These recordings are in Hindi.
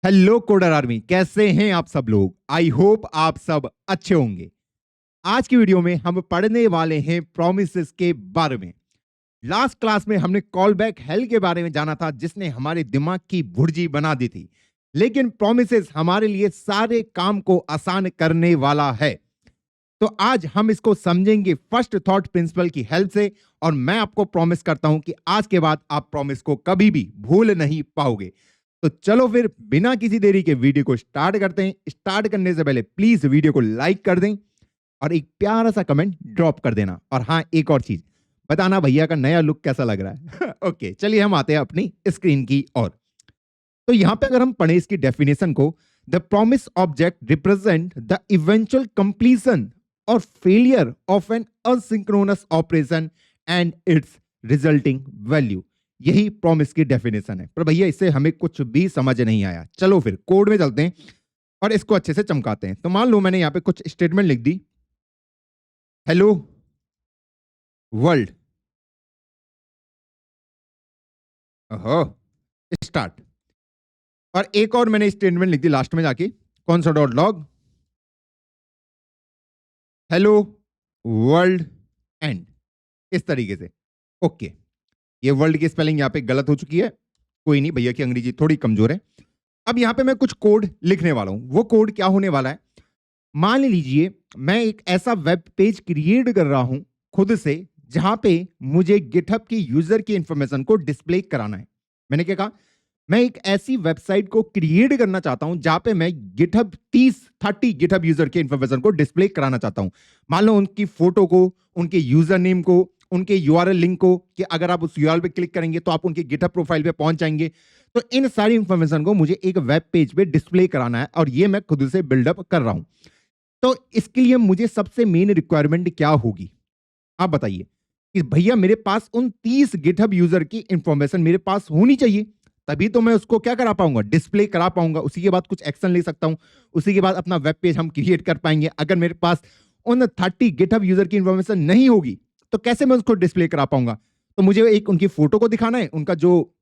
हेलो कोडर आर्मी, कैसे हैं आप सब लोग। आई होप आप सब अच्छे होंगे। आज की वीडियो में हम पढ़ने वाले हैं प्रोमिसेस के बारे में। लास्ट क्लास में हमने कॉल बैक हेल के बारे में जाना था, जिसने हमारे दिमाग की भुर्जी बना दी थी। लेकिन प्रोमिसेस हमारे लिए सारे काम को आसान करने वाला है। तो आज हम इसको समझेंगे फर्स्ट थॉट प्रिंसिपल की हेल्प से, और मैं आपको प्रॉमिस करता हूं कि आज के बाद आप प्रॉमिस को कभी भी भूल नहीं पाओगे। तो चलो फिर बिना किसी देरी के वीडियो को स्टार्ट करते हैं। स्टार्ट करने से पहले प्लीज वीडियो को लाइक कर दें और एक प्यारा सा कमेंट ड्रॉप कर देना। और हाँ, एक और चीज बताना, भैया का नया लुक कैसा लग रहा है। ओके, चलिए हम आते हैं अपनी स्क्रीन की ओर। तो यहां पे अगर हम पढ़े इसकी डेफिनेशन को, the promise object represent the eventual completion और failure of an asynchronous operation and its resulting value. यही प्रॉमिस की डेफिनेशन है। पर भैया इससे हमें कुछ भी समझ नहीं आया। चलो फिर कोड में चलते हैं और इसको अच्छे से चमकाते हैं। तो मान लो मैंने यहां पे कुछ स्टेटमेंट लिख दी, हेलो वर्ल्ड, ओहो स्टार्ट। और एक और मैंने स्टेटमेंट लिख दी लास्ट में जाके, कौन सा dot log, hello world and, इस तरीके से। ओके, ये वर्ल्ड की स्पेलिंग यहां पे गलत हो चुकी है। कोई नहीं, भैया की अंग्रेजी थोड़ी कमजोर है। अब यहां पे मैं कुछ कोड लिखने वाला हूं। वो कोड क्या होने वाला है, मान लीजिए मैं एक ऐसा वेब पेज क्रिएट कर रहा हूं खुद से, जहां पे मुझे गिटहब की यूजर की इंफॉर्मेशन को डिस्प्ले कराना है। मैंने क्या कहा, मैं एक ऐसी वेबसाइट को क्रिएट करना चाहता हूं जहां पे मैं गिटहब 30 गिटहब यूजर के इंफॉर्मेशन को डिस्प्ले कराना चाहता हूं। मान लो उनकी फोटो को, उनके यूजर नेम को, उनके यूआरएल लिंक को, कि अगर आप उस यूआरएल पे क्लिक करेंगे तो आप उनके गिटहब प्रोफाइल पे पहुंच जाएंगे। तो इन सारी इंफॉर्मेशन को मुझे एक वेब पेज पे डिस्प्ले कराना है, और ये मैं खुद से बिल्डअप कर रहा हूं। तो इसके लिए मुझे सबसे मेन रिक्वायरमेंट क्या होगी, आप बताइए। कि भैया मेरे पास उन 30 गिटहब यूजर की इंफॉर्मेशन मेरे पास होनी चाहिए, तभी तो मैं उसको क्या करा पाऊंगा, डिस्प्ले करा पाऊंगा। उसी के बाद कुछ एक्शन ले सकता हूं, उसी के बाद अपना वेब पेज हम क्रिएट कर पाएंगे। अगर मेरे पास उन 30 गिटहब यूजर की इंफॉर्मेशन नहीं होगी तो कैसे मैं उसको डिस्प्ले करा पाऊंगा। तो मुझे एक उनकी फोटो को दिखाना है, उनका जो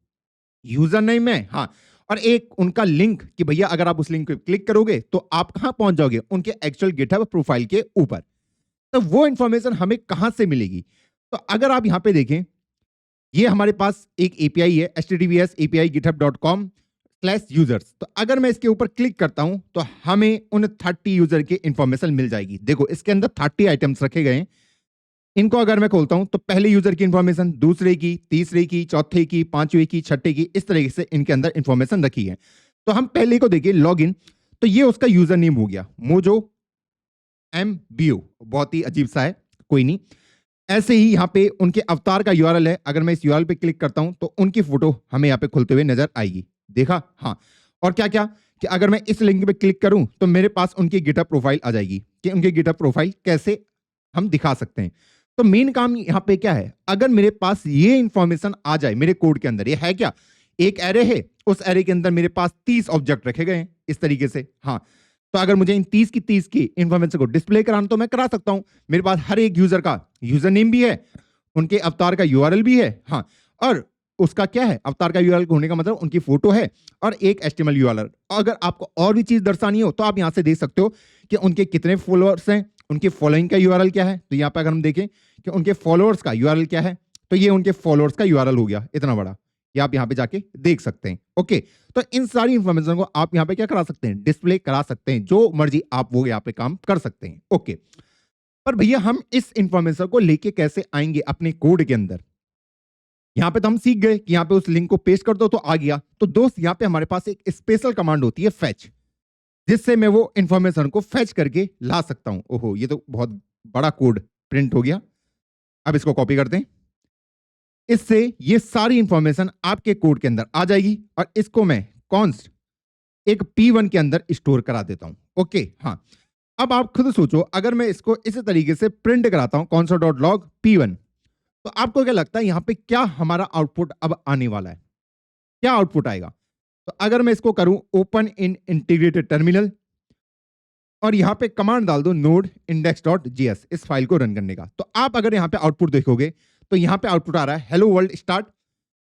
यूजर नेम है, हाँ, और एक उनका लिंक, कि भैया अगर आप उस लिंक पे क्लिक करोगे तो आप कहां पहुंच जाओगे, उनके एक्चुअल गिटहब प्रोफाइल के ऊपर। तो वो इंफॉर्मेशन हमें कहां से मिलेगी। तो अगर आप यहां पे देखें, ये हमारे पास एक एपीआई है, https API github.com/users। तो अगर मैं इसके ऊपर क्लिक करता हूं तो हमें उन 30 यूजर की इंफॉर्मेशन मिल जाएगी। देखो इसके अंदर 30 आइटम्स रखे गए हैं। इनको अगर मैं खोलता हूं तो पहले यूजर की इंफॉर्मेशन, दूसरे की, तीसरे की, चौथे की, पांचवे की, छठे की, इस तरीके से इनके अंदर इंफॉर्मेशन रखी है। तो हम पहले को देखिए, लॉग इन। तो ये उसका यूजर नेम हो गया, मोजो MBO, बहुत ही अजीब सा है, कोई नहीं। ऐसे ही यहाँ पे उनके अवतार का यूआरएल है। अगर मैं इस यूआरएल पे क्लिक करता हूं तो उनकी फोटो हमें यहाँ पे खुलते हुए नजर आएगी। देखा, हाँ। और क्या क्या, कि अगर मैं इस लिंक पे क्लिक करूं तो मेरे पास उनकी गिटहब प्रोफाइल आ जाएगी, कि उनकी गिटहब प्रोफाइल कैसे हम दिखा सकते हैं। तो मेन काम यहाँ पे क्या है, अगर मेरे पास ये इंफॉर्मेशन आ जाए मेरे कोड के अंदर, ये है क्या, एक एरे है, उस एरे के अंदर मेरे पास 30 ऑब्जेक्ट रखे गए हैं इस तरीके से, हाँ। तो अगर मुझे इन 30 की इंफॉर्मेशन को डिस्प्ले कराना तो मैं करा सकता हूं। मेरे पास हर एक यूजर का यूजर नेम भी है, उनके अवतार का यूआरएल भी है, हाँ, और उसका क्या है, अवतार का यूआरएल होने का मतलब उनकी फोटो है, और एक एचटीएमएल यूआरएल। अगर आपको और भी चीज दर्शानी हो तो आप यहां से देख सकते हो कि उनके कितने फॉलोअर्स हैं, उनके फॉलोइंग का यूआरएल क्या है। तो यहां पर अगर हम देखें कि उनके फॉलोअर्स का यूआरएल क्या है, तो ये उनके फॉलोअर्स का यूआरएल हो गया, इतना बड़ा। ये आप यहां पे जाके देख सकते हैं। ओके, तो इन सारी इंफॉर्मेशन को आप यहां पे क्या करा सकते हैं, डिस्प्ले करा सकते हैं। जो मर्जी आप वो यहां पे काम कर सकते हैं। ओके, पर भैया हम इस इंफॉर्मेशन को लेके कैसे आएंगे अपने कोड के अंदर। यहां पे तो हम सीख गए कि यहां पे उस लिंक को पेस्ट कर दो तो आ गया। तो दोस्त यहां पे हमारे पास एक स्पेशल कमांड होती है, फेच, जिससे मैं वो इंफॉर्मेशन को फेच करके ला सकता हूं। ओहो, ये तो बहुत बड़ा कोड प्रिंट हो गया। अब इसको कॉपी करते हैं। इससे ये सारी इंफॉर्मेशन आपके कोड के अंदर आ जाएगी, और इसको मैं कॉन्स्ट एक P1 के अंदर स्टोर करा देता हूं। ओके, हाँ। अब आप खुद सोचो, अगर मैं इसको इस तरीके से प्रिंट कराता हूं, console.log P1, तो आपको क्या लगता है यहां पे क्या हमारा आउटपुट अब आने वाला है, क्या आउटपुट आएगा। तो अगर मैं इसको करूं ओपन इन इंटीग्रेटेड टर्मिनल, और यहां पे कमांड डाल दो node index.js इस फाइल को रन करने का, तो आप अगर यहां पे आउटपुट देखोगे तो यहां पे आउटपुट आ रहा है, hello world start,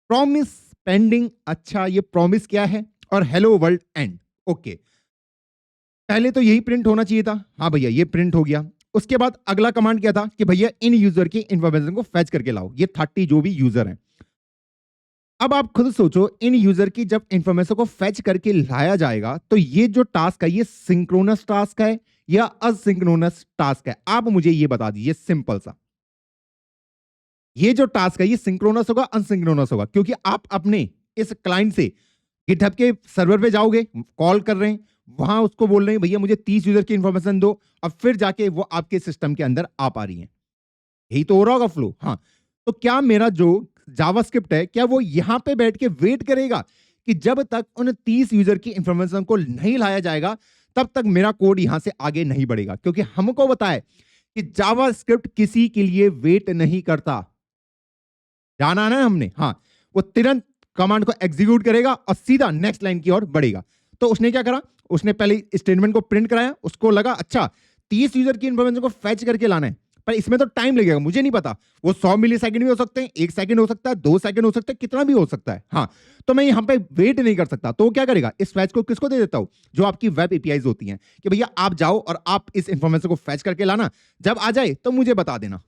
promise pending. अच्छा, ये प्रॉमिस क्या है, और हेलो वर्ल्ड एंड। ओके, पहले तो यही प्रिंट होना चाहिए था। हाँ भैया, ये प्रिंट हो गया। उसके बाद अगला कमांड क्या था कि भैया इन यूजर की इंफॉर्मेशन को फेच करके लाओ, ये 30 जो भी यूजर हैं। अब आप खुद सोचो, इन यूजर की जब इंफॉर्मेशन को फेच करके लाया जाएगा तो ये जो टास्क है ये सिंक्रोनस टास्क है या असिंक्रोनस टास्क है? आप मुझे ये बता दीजिए सिंपल सा। ये जो टास्क है ये सिंक्रोनस होगा अनसिंक्रोनस होगा? क्योंकि आप अपने इस क्लाइंट से गिटहब के सर्वर पे जाओगे, कॉल कर रहे हैं, वहां उसको बोल रहे हैं भैया मुझे 30 यूजर की इंफॉर्मेशन दो, अब फिर जाके वो आपके सिस्टम के अंदर आ पा रही है। यही तो हो रहा होगा फ्लो। हाँ, तो क्या मेरा जो जावास्क्रिप्ट है क्या वो यहां पे बैठ के वेट करेगा कि जब तक उन 30 यूजर की इंफॉर्मेशन को नहीं लाया जाएगा तब तक मेरा कोड यहां से आगे नहीं बढ़ेगा? क्योंकि हमको बताए कि जावास्क्रिप्ट किसी के लिए वेट नहीं करता। जाना ना हमने? हाँ, वो तुरंत कमांड को एग्जीक्यूट करेगा और सीधा नेक्स्ट लाइन की ओर बढ़ेगा। तो उसने क्या करा, उसने पहले स्टेटमेंट को प्रिंट कराया, उसको लगा अच्छा 30 यूजर की इंफॉर्मेशन को फेच करके लाना है, पर इसमें तो टाइम लगेगा, मुझे नहीं पता, वो 100 मिली सेकंड भी हो सकते हैं, 1 सेकंड हो सकता है, 2 सेकंड हो सकता है, कितना भी हो सकता है। हाँ, तो मैं यहां पे वेट नहीं कर सकता, तो वो क्या करेगा, इस फैच को किसको दे देता हूं, जो आपकी वेब एपीआईज होती हैं, कि भैया आप जाओ और आप इस इंफॉर्मेशन को फैच करके लाना, जब आ जाए तो मुझे बता देना।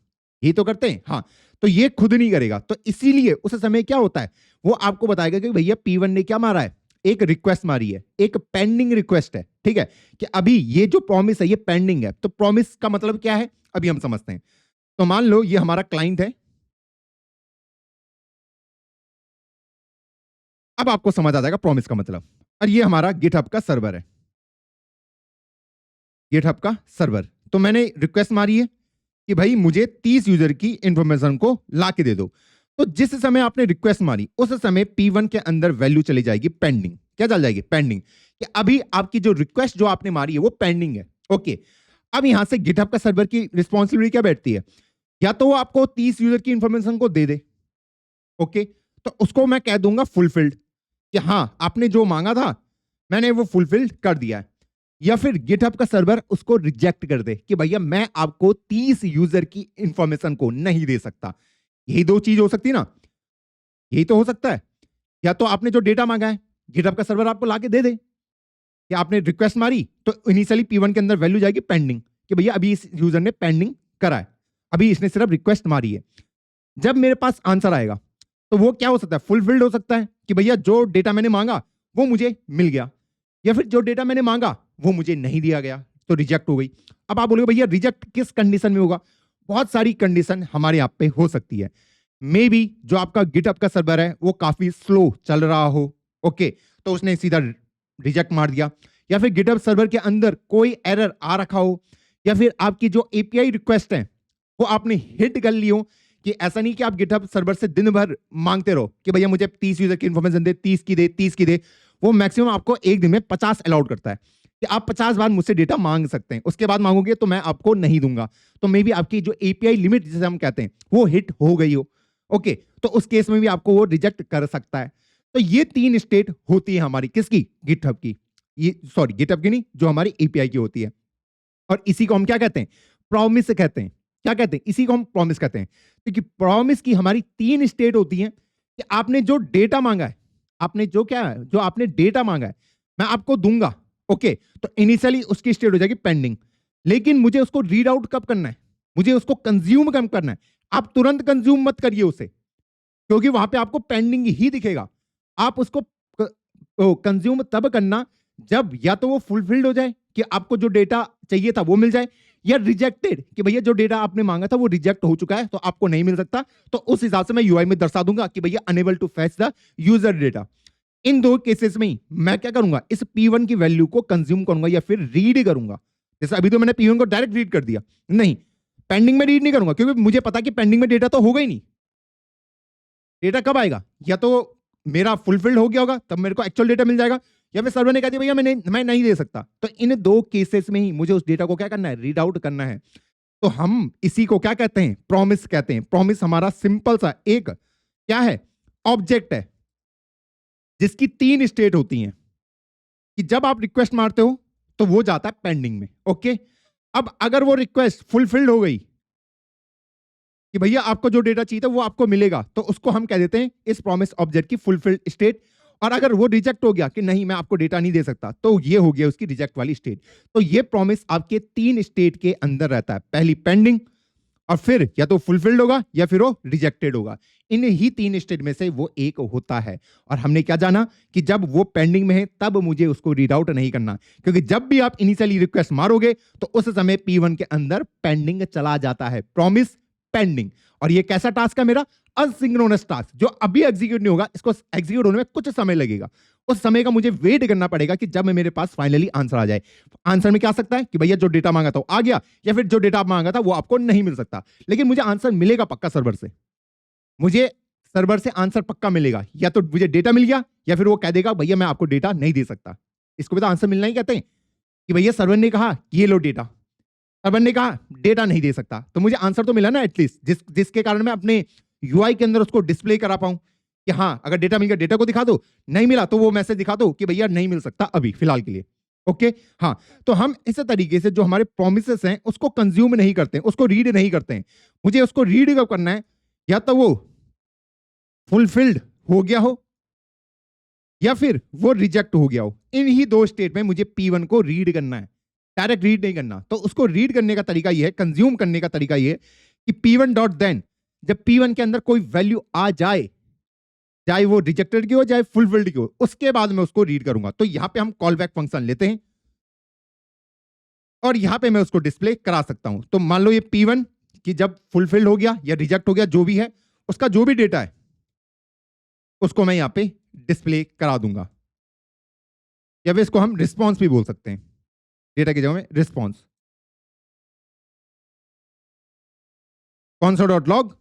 ये तो करते हैं। हाँ, तो ये खुद नहीं करेगा, तो इसीलिए उस समय क्या होता है, वो आपको बताएगा कि भैया P1 ने क्या मारा है, एक रिक्वेस्ट मारी है, एक पेंडिंग रिक्वेस्ट है। ठीक है, कि अभी ये जो प्रॉमिस है ये पेंडिंग है। तो प्रॉमिस का मतलब क्या है अभी हम समझते हैं। तो मान लो ये हमारा क्लाइंट है, अब आपको समझ आ जाएगा प्रॉमिस का मतलब। और ये हमारा गिटहब का सर्वर है, गिटहब का सर्वर। तो मैंने रिक्वेस्ट मारी है कि भाई मुझे 30 यूजर की इंफॉर्मेशन को ला के दे दो। तो जिस समय आपने रिक्वेस्ट मारी उस समय P1 के अंदर वैल्यू चली जाएगी पेंडिंग। क्या चल जाएगी? पेंडिंग, कि अभी आपकी जो रिक्वेस्ट जो आपने मारी है वो पेंडिंग है। ओके, अब यहां से गिटहब का सर्वर की रिस्पॉन्सिबिलिटी क्या बैठती है, या तो वो आपको 30 यूजर की इंफॉर्मेशन को दे दे, ओके, तो उसको मैं कह दूंगा फुलफिल्ड, कि हाँ आपने जो मांगा था मैंने वो फुलफिल्ड कर दिया है। या फिर गिटहब का सर्वर उसको रिजेक्ट कर दे कि भैया मैं आपको 30 यूजर की इंफॉर्मेशन को नहीं दे सकता। यही दो चीज हो सकती है ना, यही तो हो सकता है। या तो आपने जो डेटा मांगा है गिटहब का सर्वर आपको लाके दे दे, कि आपने रिक्वेस्ट मारी तो इनिशियली P1 के अंदर वैल्यू जाएगी पेंडिंग, कि भैया अभी इस यूजर ने पेंडिंग करा है, अभी इसने सिर्फ रिक्वेस्ट मारी है। जब मेरे पास आंसर आएगा तो वो क्या हो सकता है, फुलफिल्ड हो सकता है, कि भैया जो डेटा मैंने मांगा वो मुझे मिल गया, या फिर जो डेटा मैंने मांगा वो मुझे नहीं दिया गया तो रिजेक्ट हो गई। अब आप बोलोगे भैया रिजेक्ट किस कंडीशन में होगा? बहुत सारी कंडीशन हमारे यहाँ पे हो सकती है। मे बी जो आपका गिटहब का सर्वर है वो काफी स्लो चल रहा हो, ओके, तो उसने सीधा रिजेक्ट मार दिया। या फिर गिटहब सर्वर के अंदर कोई एरर आ रखा हो, या फिर आपकी जो एपीआई रिक्वेस्ट है वो आपने हिट कर ली हो, कि ऐसा नहीं कि आप गिटहब सर्वर से दिन भर मांगते रहो कि भैया मुझे 30 यूजर की इंफॉर्मेशन दे, 30 की दे, 30 की दे। वो मैक्सिमम आपको एक दिन में 50 अलाउड करता है, कि आप 50 बार मुझसे डेटा मांग सकते हैं, उसके बाद मांगोगे तो मैं आपको नहीं दूंगा। तो मे बी आपकी जो एपीआई लिमिट जिसे हम कहते हैं वो हिट हो गई हो, ओके, तो उस केस में भी आपको वो रिजेक्ट कर सकता है। तो ये 3 स्टेट होती है हमारी, किसकी? गिटहब की। ये सॉरी गिटहब की नहीं, जो हमारी एपीआई की होती है। और इसी को हम क्या कहते हैं? प्रॉमिस कहते हैं। क्या कहते हैं? इसी को हम प्रॉमिस कहते हैं। क्योंकि प्रॉमिस की हमारी 3 स्टेट होती हैं, कि आपने जो डेटा मांगा है, आपने जो क्या है, जो आपने डेटा मांगा है मैं आपको दूंगा, ओके, तो इनिशियली उसकी स्टेट हो जाएगी पेंडिंग। लेकिन मुझे उसको रीड आउट कब करना है, मुझे उसको कंज्यूम कब करना है। आप तुरंत कंज्यूम मत करिए उसे, क्योंकि वहां पे आपको पेंडिंग ही दिखेगा। आप उसको कंज्यूम तब करना जब या तो वो फुलफिल्ड हो जाए, कि आपको जो डेटा चाहिए था वो मिल जाए, या रिजेक्टेड, कि भैया जो डेटा आपने मांगा था वो रिजेक्ट हो चुका है तो आपको नहीं मिल सकता। तो उस हिसाब से मैं यूआई में दर्शा दूंगा कि भैया unable to fetch the user data. इन दो केसेस में ही मैं क्या करूंगा, इस P1 की वैल्यू को कंज्यूम करूंगा या फिर रीड करूंगा। जैसे अभी तो मैंने P1 को डायरेक्ट रीड कर दिया, नहीं, पेंडिंग में रीड नहीं करूंगा, क्योंकि मुझे पता कि पेंडिंग में डेटा तो होगा ही नहीं। डेटा कब आएगा, या तो मेरा फुलफिल्ड हो गया होगा तब मेरे को एक्चुअल डेटा मिल जाएगा, या फिर सर्वर ने कहा दिया भैया मैं नहीं दे सकता। तो इन दो केसेस में ही मुझे उस डेटा को क्या करना है, रीड आउट करना है। तो हम इसी को क्या कहते हैं, प्रॉमिस कहते हैं। प्रॉमिस हमारा सिंपल सा एक क्या है, ऑब्जेक्ट है, जिसकी 3 स्टेट होती हैं, कि जब आप रिक्वेस्ट मारते हो तो वो जाता है पेंडिंग में, ओके। अब अगर वो रिक्वेस्ट फुलफिल्ड हो गई कि भैया आपको जो डेटा चाहिए था वो आपको मिलेगा, तो उसको हम कह देते हैं इस प्रॉमिस ऑब्जेक्ट की फुलफिल्ड स्टेट। और अगर वो रिजेक्ट हो गया कि नहीं मैं आपको डेटा नहीं दे सकता, तो ये हो गया उसकी रिजेक्ट वाली स्टेट। तो ये प्रॉमिस आपके 3 स्टेट के अंदर रहता है, पहली पेंडिंग, और फिर या तो फुलफिल्ड होगा या फिर वो रिजेक्टेड होगा। इन ही 3 स्टेट में से वो एक होता है। और हमने क्या जाना कि जब वो पेंडिंग में है तब मुझे उसको रीड आउट नहीं करना, क्योंकि जब भी आप इनिशियली रिक्वेस्ट मारोगे तो उस समय P1 के अंदर पेंडिंग चला जाता है, प्रॉमिस पेंडिंग। और ये कैसा टास्क है मेरा? असिंक्रोनस टास्क, जो अभी एग्जीक्यूट नहीं होगा, इसको एग्जीक्यूट होने में कुछ समय लगेगा। उस समय का मुझे वेट करना पड़ेगा कि जब मेरे पास फाइनली आंसर आ जाए। आंसर में क्या आ सकता है कि भैया जो डेटा मांगा था वो आ गया, या फिर जो डेटा आप मांगा था वो आपको नहीं मिल सकता, लेकिन मुझे आंसर मिलेगा पक्का सर्वर से। मुझे सर्वर से आंसर पक्का मिलेगा, या तो मुझे डेटा मिल गया या फिर वो कह देगा भैया मैं आपको डेटा नहीं दे सकता। इसको भी तो आंसर मिलना ही कहते हैं कि भैया सर्वर ने कहा ये लो डेटा, सर्वर ने कहा डेटा नहीं दे सकता, तो मुझे आंसर तो मिला ना एटलीस्ट, जिसके कारण मैं अपने यूआई के अंदर उसको डिस्प्ले करा पाऊं कि हाँ अगर डेटा मिल गया डेटा को दिखा दो, नहीं मिला तो वो मैसेज दिखा दो कि भैया नहीं मिल सकता अभी फिलहाल के लिए। ओके हाँ, तो हम इस तरीके से जो हमारे प्रोमिसेस हैं उसको कंज्यूम नहीं करते हैं, उसको रीड नहीं करते हैं। मुझे उसको रीड कब करना है? या तो वो फुलफिल्ड हो गया हो या फिर वो रिजेक्ट हो गया हो। इन ही 2 स्टेट में मुझे P1 को रीड करना है, डायरेक्ट रीड नहीं करना। तो उसको रीड करने का तरीका यह है, कंज्यूम करने का तरीका यह है कि P1 डॉट देन, जब P1 के अंदर कोई वैल्यू आ जाए, चाहे वो रिजेक्टेड की हो चाहे फुलफिल्ड की हो, उसके बाद मैं उसको रीड करूंगा। तो यहां पे हम कॉल बैक फंक्शन लेते हैं और यहां पे मैं उसको डिस्प्ले करा सकता हूं। तो मान लो ये P1 कि जब फुलफिल्ड हो गया या रिजेक्ट हो गया जो भी है, उसका जो भी डेटा है उसको मैं यहां पे डिस्प्ले करा दूंगा, या फिर इसको हम रिस्पॉन्स भी बोल सकते हैं, डेटा की जगह में रिस्पॉन्स। console.log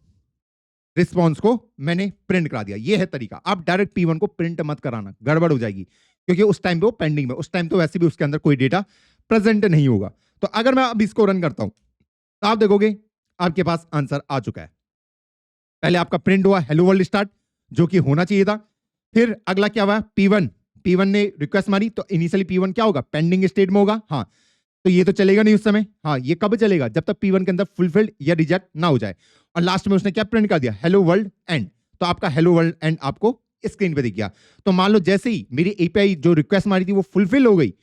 रिस्पॉन्स को मैंने प्रिंट करा दिया। ये है तरीका। आप डायरेक्ट P1 को प्रिंट मत कराना, गड़बड़ हो जाएगी, क्योंकि उस टाइम पे वो पेंडिंग में, उस टाइम तो वैसे भी उसके अंदर कोई डेटा प्रेजेंट नहीं होगा। तो अगर मैं अब इसको रन करता हूं तो आप देखोगे आपके पास आंसर आ चुका है। पहले आपका प्रिंट हुआ हेलो वर्ल्ड स्टार्ट, जो कि होना चाहिए था। फिर अगला क्या हुआ? P1 ने रिक्वेस्ट मारी, तो इनिशियली P1 क्या होगा? पेंडिंग स्टेट में होगा। हाँ, तो ये तो चलेगा नहीं उस समय। हाँ, ये कब चलेगा? जब तक P1 के अंदर फुलफिल्ड या रिजेक्ट ना हो जाए। और लास्ट में उसने क्या प्रिंट कर दिया? Hello world and. तो आपका हेलो वर्ल्ड एंड आपको स्क्रीन पे दिख गया। तो मान लो जैसे ही मेरी एपीआई जो रिक्वेस्ट मारी थी वो फुलफिल हो गई,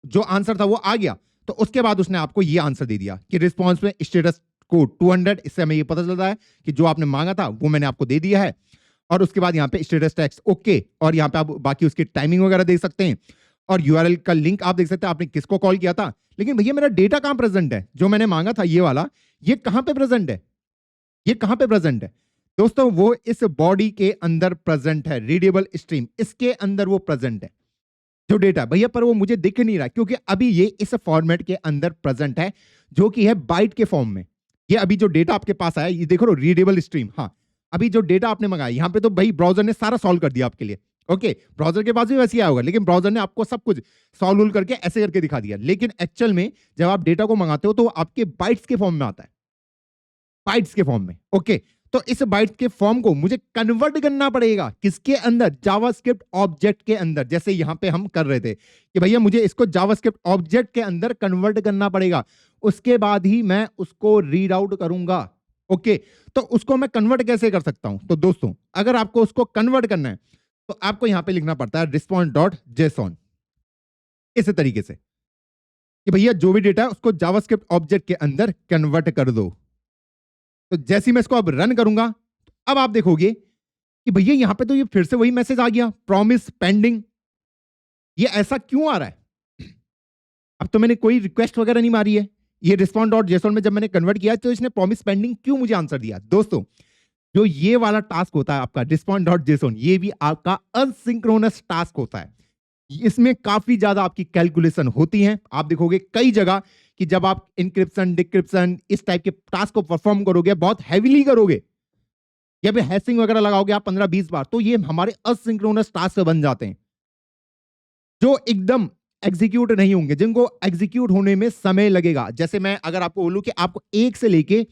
जो आंसर था वो आ गया, तो उसके बाद उसने आपको ये आंसर दे दिया कि रिस्पॉन्स में स्टेटस को 200। इससे हमें ये पता चलता है कि जो आपने मांगा था वो मैंने आपको दे दिया है। और उसके बाद यहाँ पे स्टेटस टेक्स्ट ओके, और यहाँ पे आप बाकी उसकी टाइमिंग वगैरह देख सकते हैं, और यूआरएल का लिंक आप देख सकते हैं आपने किसको कॉल किया था। लेकिन भैया मेरा डेटा कहां प्रेजेंट है? जो मैंने मांगा था ये वाला, ये कहां पे प्रेजेंट है? ये कहां पे प्रेजेंट है दोस्तों? वो इस बॉडी के अंदर प्रेजेंट है, रीडेबल स्ट्रीम, इसके अंदर वो प्रेजेंट है जो डेटा भैया, पर वो मुझे दिख नहीं रहा क्योंकि अभी ये इस फॉर्मेट के अंदर प्रेजेंट है, जो कि है बाइट के फॉर्म में। ये अभी जो डेटा आपके पास आया, ये देखो रीडेबल स्ट्रीम। हाँ, अभी जो डेटा आपने मंगाया यहाँ पे तो भाई ब्राउजर ने सारा सॉल्व कर दिया आपके लिए। ओके, ब्राउजर के पास भी वैसे ही आया होगा, लेकिन ब्राउजर ने आपको सब कुछ सॉल्व करके ऐसे करके दिखा दिया। लेकिन एक्चुअल में जब आप डेटा को मंगाते हो तो वो आपके बाइट्स के फॉर्म में आता है, बाइट्स के फॉर्म में। ओके, तो इस बाइट्स के फॉर्म को मुझे कन्वर्ट करना पड़ेगा किसके अंदर? जावास्क्रिप्ट ऑब्जेक्ट के अंदर। जैसे यहां पे हम कर रहे थे कि भैया मुझे इसको जावास्क्रिप्ट ऑब्जेक्ट के अंदर कन्वर्ट करना पड़ेगा, उसके बाद ही मैं उसको रीड आउट करूंगा। ओके, तो उसको मैं कन्वर्ट कैसे कर सकता हूं? तो दोस्तों अगर आपको उसको कन्वर्ट करना है तो आपको यहां पे लिखना पड़ता है response.json, इस तरीके से कि भैया जो भी डेटा है उसको जावास्क्रिप्ट ऑब्जेक्ट के अंदर कन्वर्ट कर दो। तो जैसे ही मैं इसको अब रन करूंगा, तो अब आप देखोगे कि भैया यहां पे तो ये फिर से वही मैसेज आ गया, प्रॉमिस पेंडिंग। ये ऐसा क्यों आ रहा है? अब तो मैंने कोई रिक्वेस्ट वगैरह नहीं मारी है। ये response.json में जब मैंने कन्वर्ट किया तो इसने प्रॉमिस पेंडिंग क्यों मुझे आंसर दिया? दोस्तों जो ये वाला टास्क होता है आपका response.json, ये भी आपका असिंक्रोनस टास्क होता है। इसमें काफी ज्यादा आपकी कैलकुलेशन होती है। आप देखोगे कई जगह कि जब आप इंक्रिप्शन डिक्रिप्शन इस टाइप के टास्क को परफॉर्म करोगे, बहुत हैवीली करोगे, या फिर हैशिंग वगैरह लगाओगे आप 15-20 बार, तो ये हमारे असिंक्रोनस टास्क बन जाते हैं जो एकदम एग्जीक्यूट नहीं होंगे, जिनको एग्जीक्यूट होने में समय लगेगा। जैसे मैं अगर आपको बोलूं कि आपको 1 से लेके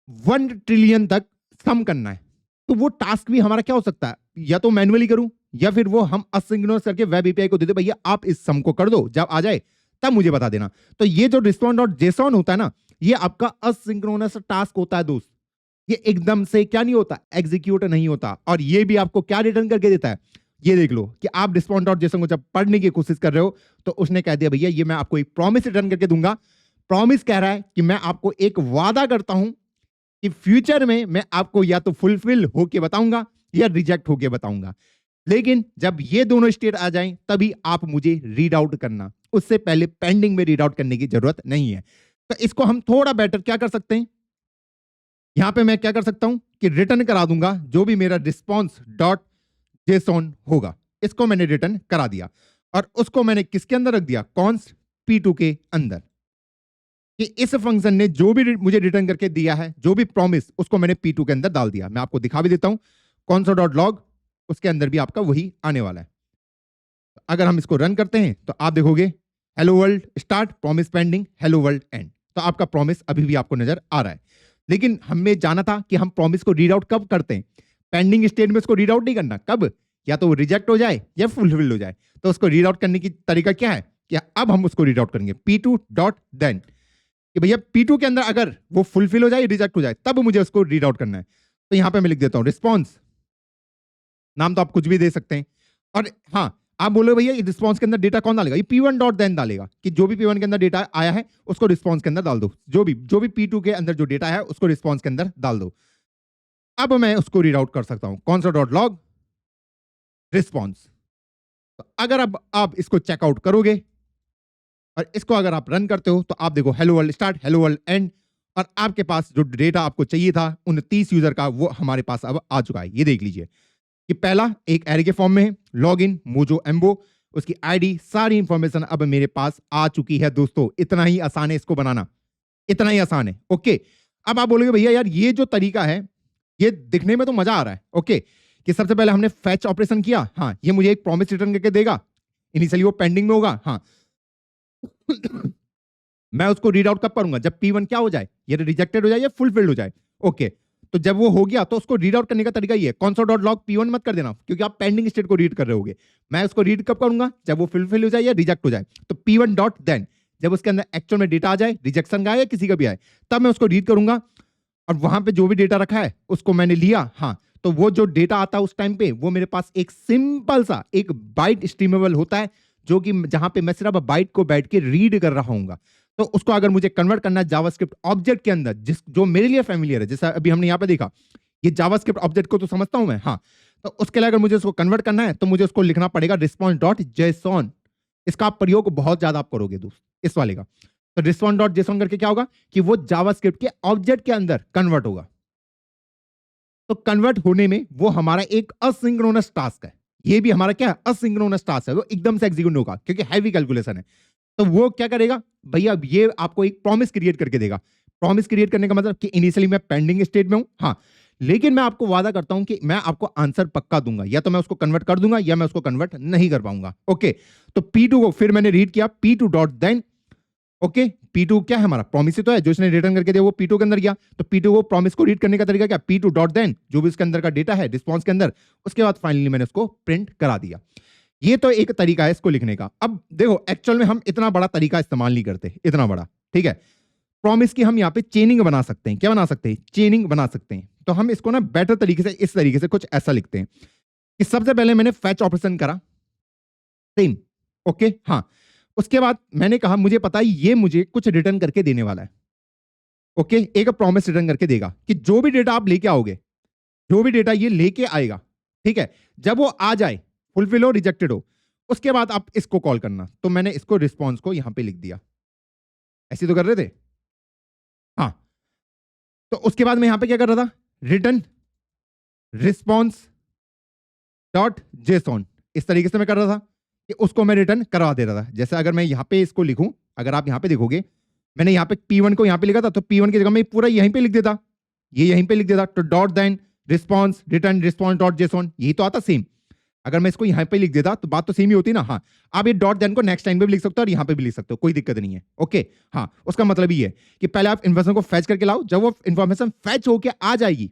1 ट्रिलियन तक सम करना है, तो वो टास्क भी हमारा क्या हो सकता है? या तो मैन्युअली करूं, या फिर वो हम असिंक्रोनस करके वेब एपीआई को दे दे, भैया आप इस सम को कर दो, जब आ जाए तब मुझे बता देना। तो ये जो response.json होता है ना, ये आपका असिंक्रोनस टास्क होता है दोस्त। ये एकदम से क्या नहीं होता, एग्जीक्यूट नहीं होता। और ये भी आपको क्या रिटर्न करके देता है, ये देख लो कि आप response.json को जब पढ़ने की कोशिश कर रहे हो तो उसने कह दिया भैया ये मैं आपको एक प्रॉमिस रिटर्न करके दूंगा। प्रॉमिस कह रहा है कि मैं आपको एक वादा करता हूं कि फ्यूचर में मैं आपको या तो फुलफिल होके बताऊंगा या रिजेक्ट होके बताऊंगा, लेकिन जब ये दोनों स्टेट आ जाएं तभी आप मुझे रीड आउट करना, उससे पहले पेंडिंग में रीड आउट करने की जरूरत नहीं है। तो इसको हम थोड़ा बेटर क्या कर सकते हैं, यहां पे मैं क्या कर सकता हूं कि रिटर्न करा दूंगा जो भी मेरा रिस्पॉन्स डॉट जेसॉन होगा, इसको मैंने रिटर्न करा दिया और उसको मैंने किसके अंदर रख दिया, कॉन्स्ट P2 के अंदर, कि इस फंक्शन ने जो भी मुझे रिटर्न करके दिया है, जो भी प्रॉमिस, उसको मैंने P2 के अंदर डाल दिया। मैं आपको दिखा भी देता हूं, console.log, उसके अंदर भी आपका वही आने वाला है। अगर हम इसको रन करते हैं तो आप देखोगे hello world start, promise pending, hello world and. तो आपका प्रॉमिस अभी भी आपको नजर आ रहा है, लेकिन हमें जाना था कि हम प्रॉमिस को रीड आउट कब करते हैं, पेंडिंग स्टेट में उसको रीड आउट नहीं करना, कब, या तो वो रिजेक्ट हो जाए या फुलफिल हो जाए। तो उसको रीड आउट करने की तरीका क्या है कि अब हम उसको रीड आउट करेंगे P2 डॉट देन, कि भैया P2 के अंदर अगर वो फुलफिल हो जाए, रिजेक्ट हो जाए, तब मुझे उसको रीड आउट करना है। तो यहां पे मैं लिख देता हूं रिस्पॉन्स, नाम तो आप कुछ भी दे सकते हैं। और हाँ, आप बोलो भैया रिस्पॉन्स के अंदर डेटा कौन डालेगा, ये P1 डॉट देन डालेगा, कि जो भी P1 के अंदर डेटा आया है उसको रिस्पॉन्स के अंदर डाल दो, जो भी P2 के अंदर जो डेटा है उसको रिस्पॉन्स के अंदर डाल दो। अब मैं उसको रीड आउट कर सकता हूं, कौन सा डॉट लॉग रिस्पॉन्स। तो अगर अब आप इसको चेकआउट करोगे और इसको अगर आप रन करते हो तो आप देखो hello world start, hello world and, और आपके पास जो डेटा आपको चाहिए था 29 यूजर का वो हमारे पास अब आ चुका है। ये देख लीजिए कि पहला एक एरे के फॉर्म में है, लॉग इन मोजो एम्बो, उसकी आईडी, सारी इंफॉर्मेशन अब मेरे पास आ चुकी है। दोस्तों इतना ही आसान है इसको बनाना, इतना ही आसान है। ओके, अब आप बोलोगे भैया यार ये जो तरीका है ये दिखने में तो मजा आ रहा है। ओके, कि सबसे पहले हमने फैच ऑपरेशन किया, हाँ ये मुझे एक प्रॉमिस रिटर्न करके देगा, इनिशियली वो पेंडिंग में होगा, हाँ मैं उसको रीड आउट कब करूंगा, जब P1 क्या हो जाए, ये रिजेक्टेड हो जाए या फुलफिल्ड हो जाए। ओके, तो जब वो हो गया तो उसको रीड आउट करने का तरीका ये है, console.log P1 मत कर देना क्योंकि आप पेंडिंग स्टेट को रीड कर रहे होगे। मैं उसको रीड कब करूंगा, जब वो फुलफिल हो जाए या रिजेक्ट हो जाए। तो P1 डॉट देन, जब उसके अंदर एक्चुअल में डेटा आ जाए, रिजेक्शन का आए या किसी का भी आए, तब मैं उसको रीड करूंगा और वहां पे जो भी डेटा रखा है उसको मैंने लिया। हाँ, तो वो जो डेटा आता है उस टाइम पे वो मेरे पास एक सिंपल सा एक बाइट स्ट्रीमेबल होता है, जो कि जहां पे मैं सिर्फ बाइट को बैठ के रीड कर रहा हूँ। तो उसको अगर मुझे कन्वर्ट करना है जावास्क्रिप्ट ऑब्जेक्ट के अंदर, जो मेरे लिए फैमिलियर है, जैसा अभी हमने यहाँ पे देखा, ये जावास्क्रिप्ट ऑब्जेक्ट को तो समझता हूं मैं, हाँ, तो उसके लिए अगर मुझे उसको कन्वर्ट करना है तो मुझे उसको लिखना पड़ेगा response.json। इसका आप प्रयोग बहुत ज्यादा आप करोगे दोस्त, इस वाले का। तो response.json करके क्या होगा कि वो जावास्क्रिप्ट के ऑब्जेक्ट के अंदर कन्वर्ट होगा। तो कन्वर्ट होने में वो हमारा एक असिंक्रोनस टास्क है, ये भी हमारा क्या है, असिंक्रोनस टास्क है, वो एकदम से एग्जीक्यूट होगा क्योंकि हैवी कैलकुलेशन है। तो वो क्या करेगा भैया, ये आपको एक प्रॉमिस क्रिएट करके देगा। प्रॉमिस क्रिएट करने का मतलब कि इनिशियली मैं पेंडिंग स्टेट में हूं, हाँ, लेकिन मैं आपको वादा करता हूं कि मैं आपको आंसर पक्का दूंगा, या तो मैं उसको कन्वर्ट कर दूंगा या मैं उसको कन्वर्ट नहीं कर पाऊंगा। ओके, तो P2 को फिर मैंने रीड किया, P2 dot then. Okay, P2 क्या है हमारा, प्रॉमिस ही तो है, जो इसने रिटर्न करके दिया वो P2 के अंदर गया। तो P2 को प्रॉमिस को रीड करने का तरीका क्या, P2 डॉट देन, जो भी इसके अंदर का डेटा है रिस्पॉन्स के अंदर, उसके बाद फाइनली मैंने उसको प्रिंट करा दिया। ये तो एक तरीका है इसको लिखने का। अब देखो एक्चुअल में हम इतना बड़ा तरीका इस्तेमाल नहीं करते, इतना बड़ा, ठीक है। प्रॉमिस की हम यहाँ पे चेनिंग बना सकते हैं, क्या बना सकते हैं, चेनिंग बना सकते हैं। तो हम इसको ना बेटर तरीके से इस तरीके से कुछ ऐसा लिखते हैं कि सबसे पहले मैंने फैच ऑपरेशन करा, सेम, ओके, हाँ, उसके बाद मैंने कहा मुझे पता है ये मुझे कुछ रिटर्न करके देने वाला है। ओके, एक प्रॉमिस रिटर्न करके देगा कि जो भी डेटा आप लेके आओगे, जो भी डेटा ये लेके आएगा, ठीक है, जब वो आ जाए, फुलफिल हो रिजेक्टेड हो, उसके बाद आप इसको कॉल करना। तो मैंने इसको रिस्पॉन्स को यहां पे लिख दिया, ऐसे तो कर रहे थे, हाँ। तो उसके बाद मैं यहां पे क्या कर रहा था, रिटर्न रिस्पॉन्स डॉट जेसॉन, इस तरीके से मैं कर रहा था कि उसको मैं रिटर्न करवा दे रहा था। जैसे अगर मैं यहां पे इसको लिखूं, अगर आप यहां पे देखोगे मैंने यहां पे P1 को यहां पे लिखा था, तो P1 की जगह मैं पूरा यहीं पे लिख देता, ये यहीं पे लिख देता, तो dot then response return response dot JSON, यही तो आता सेम। अगर मैं इसको यहां पे लिख देता तो बात तो सेम ही होती ना, हाँ। आप ये डॉट देन को नेक्स्ट लाइन पे भी लिख सकते हो और यहां पे भी लिख सकते हो, कोई दिक्कत नहीं है। ओके, हाँ, उसका मतलब ये है कि पहले आप इन्फॉर्मेशन को फैच करके लाओ, जब वो इन्फॉर्मेशन फैच होके आ जाएगी,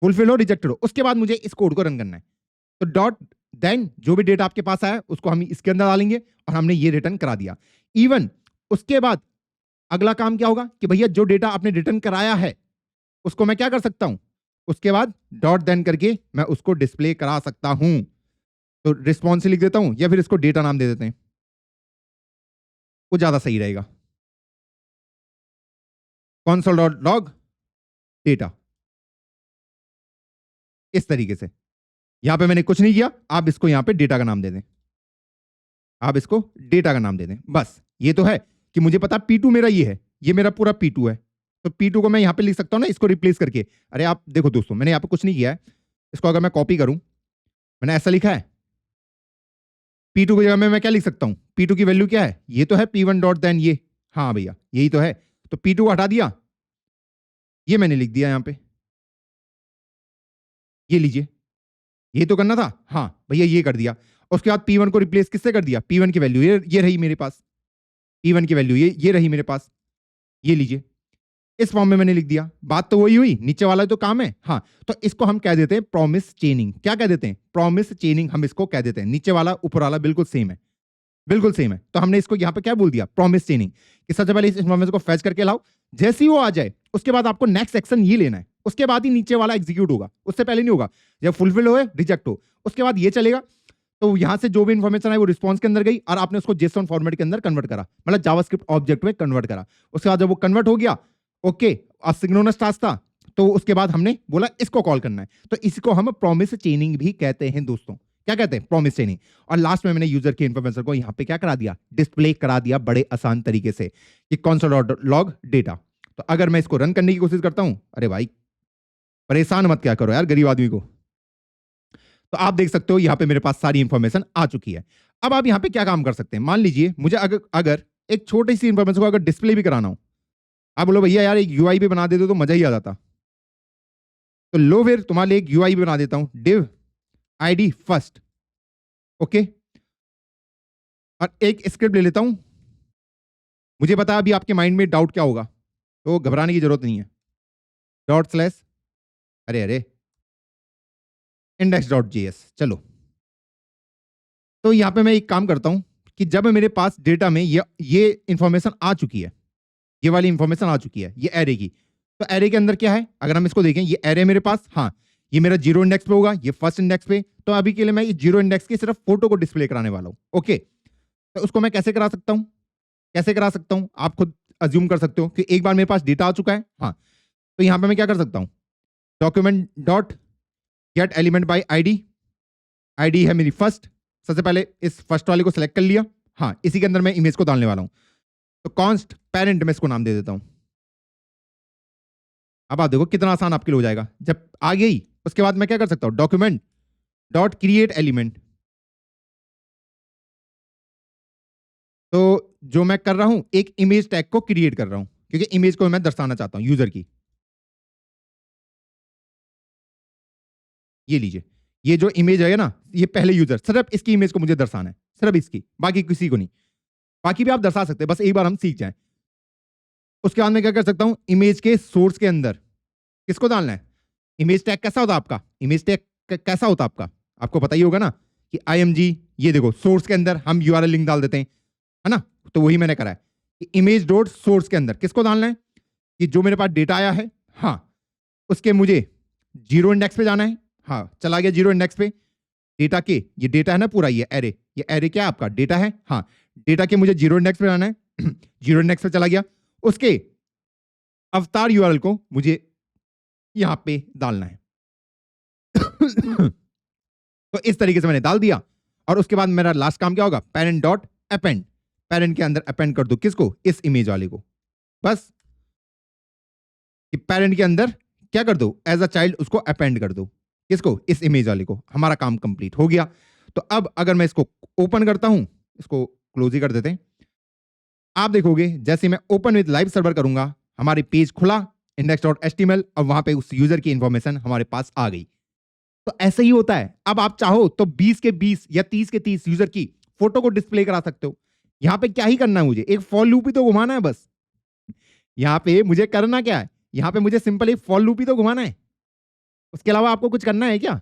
फुलफिल हो रिजेक्टेड हो, उसके बाद मुझे इस कोड को रन करना है। तो डॉट देन जो भी डेटा आपके पास आया उसको हम इसके अंदर डालेंगे और हमने ये रिटर्न करा दिया। इवन उसके बाद अगला काम क्या होगा कि भैया जो डेटा आपने रिटर्न कराया है उसको मैं क्या कर सकता हूं, उसके बाद डॉट देन करके मैं उसको डिस्प्ले करा सकता हूं। तो रिस्पॉन्स लिख देता हूं या फिर इसको डेटा नाम दे देते हैं, वो ज्यादा सही रहेगा। console डॉट लॉग डेटा, इस तरीके से। यहां पे मैंने कुछ नहीं किया, आप इसको यहां पे डेटा का नाम दे दें, आप इसको डेटा का नाम दे दें। बस ये तो है कि मुझे पता P2 मेरा ये है, ये मेरा पूरा P2 है, तो P2 को मैं यहां पे लिख सकता हूं ना, इसको रिप्लेस करके। अरे आप देखो दोस्तों, मैंने यहां पे कुछ नहीं किया है, इसको अगर मैं कॉपी करूं, मैंने ऐसा लिखा है, P2 की जगह में मैं क्या लिख सकता हूं, P2 की वैल्यू क्या है, ये तो है P1 डॉट देन ये, हाँ भैया यही तो है। तो P2 को हटा दिया, ये मैंने लिख दिया यहां पे, ये लीजिए, ये तो करना था, हाँ भैया ये कर दिया। उसके बाद P1 को रिप्लेस किससे कर दिया, P1 की वैल्यू ये रही मेरे पास, P1 की वैल्यू ये रही मेरे पास, ये लीजिए, इस फॉर्म में मैंने लिख दिया। बात तो वही हुई, नीचे वाला तो काम है। हाँ, तो इसको हम कह देते हैं प्रॉमिस चेनिंग। क्या कह देते हैं, प्रॉमिस चेनिंग हम इसको कह देते हैं। नीचे वाला ऊपर वाला बिल्कुल सेम है, बिल्कुल सेम है। तो हमने इसको यहाँ पे क्या बोल दिया, प्रॉमिस चेनिंग, कि सबसे पहले इस इन्फॉर्मेशन को फैच करके लाओ, जैसे ही वो आ जाए उसके बाद आपको नेक्स्ट एक्शन ये लेना है, उसके बाद ही नीचे वाला एग्जीक्यूट होगा, उससे पहले नहीं होगा। जब फुलफिल हो रिजेक्ट हो, उसके बाद ये चलेगा। तो यहां से जो भी इंफॉर्मेशन है वो रिस्पॉन्स के अंदर गई और आपने उसको जेसॉन फॉर्मेट के अंदर कन्वर्ट करा, मतलब जावास्क्रिप्ट ऑब्जेक्ट में कन्वर्ट करा। उसके बाद जब वो कन्वर्ट हो गया, ओके, असिंक्रोनस टास्क था, तो उसके बाद हमने बोला इसको कॉल करना है। तो इसको हम प्रॉमिस चेनिंग भी कहते हैं दोस्तों। क्या कहते हैं, प्रॉमिस चेनिंग। और लास्ट में मैंने यूजर की इंफॉर्मेशन को यहां पे क्या करा दिया, डिस्प्ले करा दिया बड़े आसान तरीके से, कि console.log डेटा। तो अगर मैं इसको रन करने की कोशिश करता हूं, अरे भाई परेशान मत क्या करो यार गरीब आदमी को, तो आप देख सकते हो यहां पे मेरे पास सारी इंफॉर्मेशन आ चुकी है। अब आप यहां पे क्या काम कर सकते हैं, मान लीजिए मुझे अगर एक छोटी सी इंफॉर्मेशन को अगर डिस्प्ले भी कराना हो, आप बोलो भैया यार एक यूआई भी बना देते तो मजा ही आ जाता, तो लो फिर तुम्हारे लिए एक यूआई भी बना देता हूं, div id फर्स्ट, ओके। और एक स्क्रिप्ट ले लेता हूं, मुझे पता है अभी आपके माइंड में डाउट क्या होगा, तो घबराने की जरूरत नहीं है। डॉट स्लैश, अरे अरे, index.js, चलो। तो यहां पे मैं एक काम करता हूं कि जब मेरे पास डेटा में ये इंफॉर्मेशन आ चुकी है, ये वाली इंफॉर्मेशन आ चुकी है, ये एरे की, तो एरे के अंदर क्या है, अगर हम इसको देखें, ये एरे मेरे पास, हाँ ये मेरा 0 इंडेक्स पे होगा, ये फर्स्ट इंडेक्स पे। तो अभी के लिए मैं ये 0 इंडेक्स की सिर्फ फोटो को डिस्प्ले कराने वाला हूं, ओके। तो उसको मैं कैसे करा सकता हूं, कैसे करा सकता हूं, आप खुद अज्यूम कर सकते हो कि एक बार मेरे पास डेटा आ चुका है, हाँ। तो यहां पे मैं क्या कर सकता हूं, document dot gate element by ID, ID है मेरी फर्स्ट, सबसे पहले इस फर्स्ट वाले को सिलेक्ट कर लिया, हाँ इसी के अंदर मैं इमेज को डालने वाला हूं। तो कॉन्स्ट पेरेंट में इसको नाम दे देता हूं। अब आप देखो कितना आसान आपके लिए हो जाएगा जब आ गई। उसके बाद मैं क्या कर सकता हूं, डॉक्यूमेंट डॉट क्रिएट एलिमेंट। तो जो मैं कर रहा हूं, एक इमेज टैग को क्रिएट कर रहा हूं, क्योंकि इमेज को मैं दर्शाना चाहता हूं यूजर की। ये लीजिए, ये जो इमेज है ना, ये पहले यूजर, सिर्फ इसकी इमेज को मुझे दर्शाना है, सिर्फ इसकी, बाकी किसी को नहीं। बाकी भी आप दर्शा सकते हैं, बस एक बार हम सीख जाएं। उसके बाद मैं क्या कर सकता हूं, इमेज के सोर्स के अंदर किसको डालना है, इमेज टैग कैसा होता है आपका, इमेज टैग कैसा होता है आपका, आपको पता ही होगा ना कि IMG, ये देखो सोर्स के अंदर हम URL लिंक डाल देते हैं, है ना। तो वही मैंने करा है कि इमेज डॉट सोर्स के अंदर किसको डालना है, कि जो मेरे पास डेटा आया है, हाँ उसके मुझे 0 इंडेक्स पे जाना है, हाँ चला गया 0 इंडेक्स पे। डेटा के, ये डेटा है ना पूरा, ये एरे क्या है आपका, डेटा है, हाँ डेटा के मुझे 0 इंडेक्स पे जाना है 0 इंडेक्स पे चला गया। उसके अवतार URL को मुझे यहां पे डालना है तो इस तरीके से मैंने डाल दिया। और उसके बाद मेरा लास्ट काम क्या होगा, पेरेंट डॉट अपेंड, पेरेंट के अंदर अपेंड कर दो किसको, इस इमेज वाले को। बस कि पेरेंट के अंदर क्या कर दो, एज अ चाइल्ड उसको अपेंड कर दो किसको, इस इमेज वाले को। हमारा काम कंप्लीट हो गया। तो अब अगर मैं इसको ओपन करता हूं, इसको क्लोज ही कर देते हैं, आप देखोगे जैसे मैं ओपन विद लाइव सर्वर करूंगा, हमारे पेज खुला index.html, और वहां पे उस यूजर की इंफॉर्मेशन हमारे पास आ गई। तो ऐसे ही होता है। अब आप चाहो तो 20 के 20 या 30 के 30 यूजर की फोटो को डिस्प्ले करा सकते हो। यहां पे क्या ही करना है, मुझे एक फॉर लूप ही तो घुमाना है बस। यहां पे मुझे करना क्या है, यहां पे मुझे सिंपल एक फॉर लूप ही तो घुमाना है, उसके अलावा आपको कुछ करना है क्या,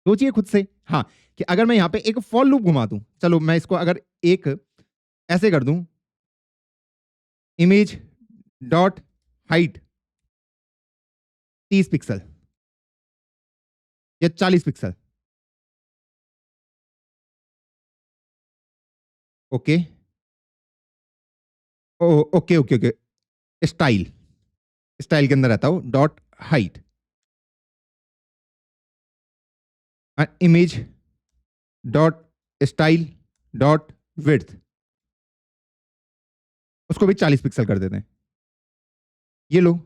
सोचिए खुद से। हाँ, कि अगर मैं यहां पे एक फॉर लूप घुमा दूं, चलो मैं इसको अगर एक ऐसे कर दूं, इमेज डॉट हाइट, 30 पिक्सल या 40 pixel. Okay okay okay okay. Style, style के अंदर रहता हूं dot height, image dot style dot width, उसको भी 40 पिक्सल कर देते हैं। ये लो,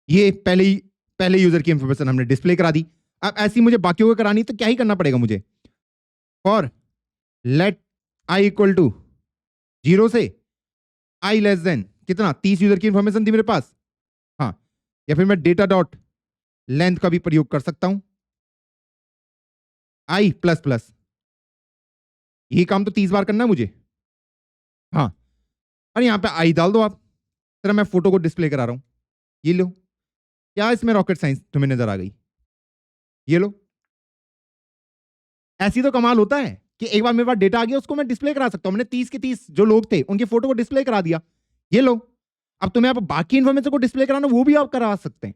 ये पहले यूजर की इंफॉर्मेशन हमने डिस्प्ले करा दी। अब ऐसी मुझे बाकियों को करानी तो क्या ही करना पड़ेगा मुझे, for let i equal to 0 से आई लेस देन कितना, 30 यूजर की इंफॉर्मेशन थी मेरे पास। हाँ, या फिर मैं डेटा डॉट लेंथ का भी प्रयोग कर सकता हूं, आई प्लस प्लस। यही काम तो 30 बार करना है मुझे। हाँ, और यहां पे आई डाल दो आप। तरह मैं फोटो को डिस्प्ले करा रहा हूं, ये लो। क्या इसमें रॉकेट साइंस तुम्हें नजर आ गई? ये लो, ऐसी तो कमाल होता है कि एक बार मेरे पास डेटा आ गया, उसको मैं डिस्प्ले करा सकता हूं। मैंने 30 के 30 जो लोग थे उनकी फोटो को डिस्प्ले करा दिया। ये लो, अब तुम्हें आप बाकी इंफॉर्मेशन को डिस्प्ले कराना वो भी आप करा सकते हैं।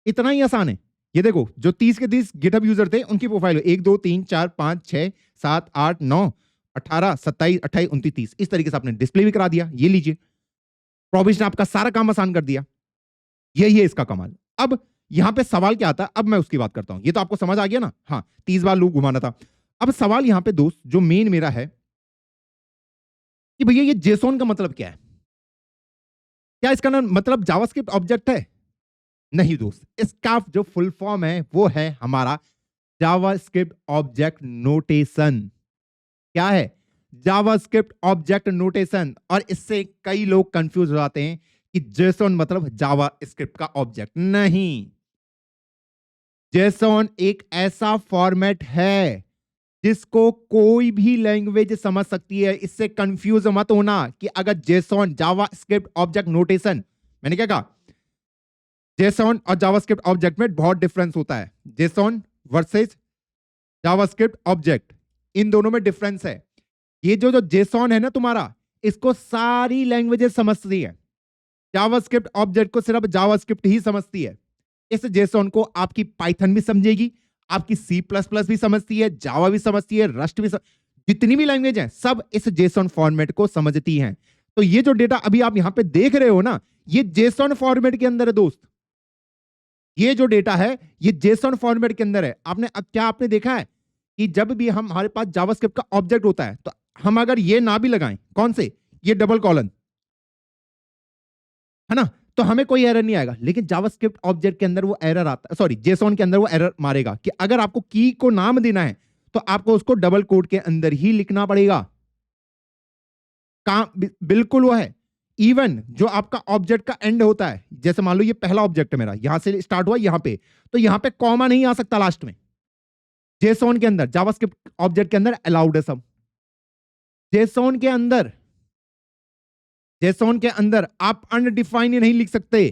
इतना ही आसान है। ये देखो, जो 30 के 30 गिटहब यूजर थे उनकी प्रोफाइल 1 2 3 4 5 6 7 8 9 18 27 28 29 30 इस तरीके से आपने डिस्प्ले भी करा दिया। ये लीजिए, प्रोविजन ने आपका सारा काम आसान कर दिया। यही है इसका कमाल। अब यहां पे सवाल क्या आता है, अब मैं उसकी बात करता हूं। ये तो आपको समझ आ गया ना, हाँ 30 बार लूप घुमाना था। अब सवाल यहां पे दोस्त जो मेन मेरा है कि भैया ये जेसॉन का मतलब क्या है? क्या इसका नाम मतलब जावास्क्रिप्ट ऑब्जेक्ट है? नहीं दोस्त, इसका जो फुल फॉर्म है वो है हमारा जावास्क्रिप्ट ऑब्जेक्ट नोटेशन। क्या है? JavaScript object notation. और इससे कई लोग कंफ्यूज हो जाते हैं कि जेसॉन मतलब जावास्क्रिप्ट का ऑब्जेक्ट। नहीं, जेसॉन एक ऐसा फॉर्मेट है जिसको कोई भी लैंग्वेज समझ सकती है। इससे कंफ्यूज मत होना कि अगर जेसॉन जावास्क्रिप्ट ऑब्जेक्ट नोटेशन, मैंने क्या कहा, जेसॉन और जावास्क्रिप्ट ऑब्जेक्ट में बहुत डिफरेंस होता है। जेसॉन वर्सेस जावास्क्रिप्ट ऑब्जेक्ट, इन दोनों में डिफरेंस है। ये जो जेसॉन है ना तुम्हारा, इसको सारी लैंग्वेजेस समझती है। जावास्क्रिप्ट ऑब्जेक्ट को सिर्फ जावास्क्रिप्ट ही समझती है। इस जेसॉन को आपकी पाइथन भी समझेगी, आपकी सी प्लस प्लस भी समझती है, जावा भी समझती है, रस्ट भी जितनी भी लैंग्वेज है सब इस जेसॉन फॉर्मेट को समझती हैं। तो ये जो डेटा अभी आप यहां पे देख रहे हो ना, ये जेसॉन फॉर्मेट के अंदर है दोस्त। ये जो डेटा है ये जेसॉन फॉर्मेट के अंदर है। आपने क्या आपने देखा है कि जब भी हमारे पास जावास्क्रिप्ट का ऑब्जेक्ट होता है तो हम अगर ये ना भी लगाएं, कौन से, ये डबल कॉलन है ना, तो हमें कोई एरर नहीं आएगा। लेकिन जावास्क्रिप्ट ऑब्जेक्ट के अंदर वो एरर आता है, सॉरी जेसॉन के अंदर वो एरर मारेगा कि अगर आपको की को नाम देना है तो आपको उसको डबल कोट के अंदर ही लिखना पड़ेगा। काम बिल्कुल वो है। इवन जो आपका ऑब्जेक्ट का एंड होता है, जैसे मान लो ये पहला ऑब्जेक्ट है मेरा, यहां से स्टार्ट हुआ यहां पे, तो यहां पे कॉमा नहीं आ सकता लास्ट में। जेसॉन के अंदर, जावास्क्रिप्ट ऑब्जेक्ट के अंदर अलाउड है सब। जेसॉन के अंदर, जेसॉन के अंदर आप अनडिफाइंड नहीं लिख सकते।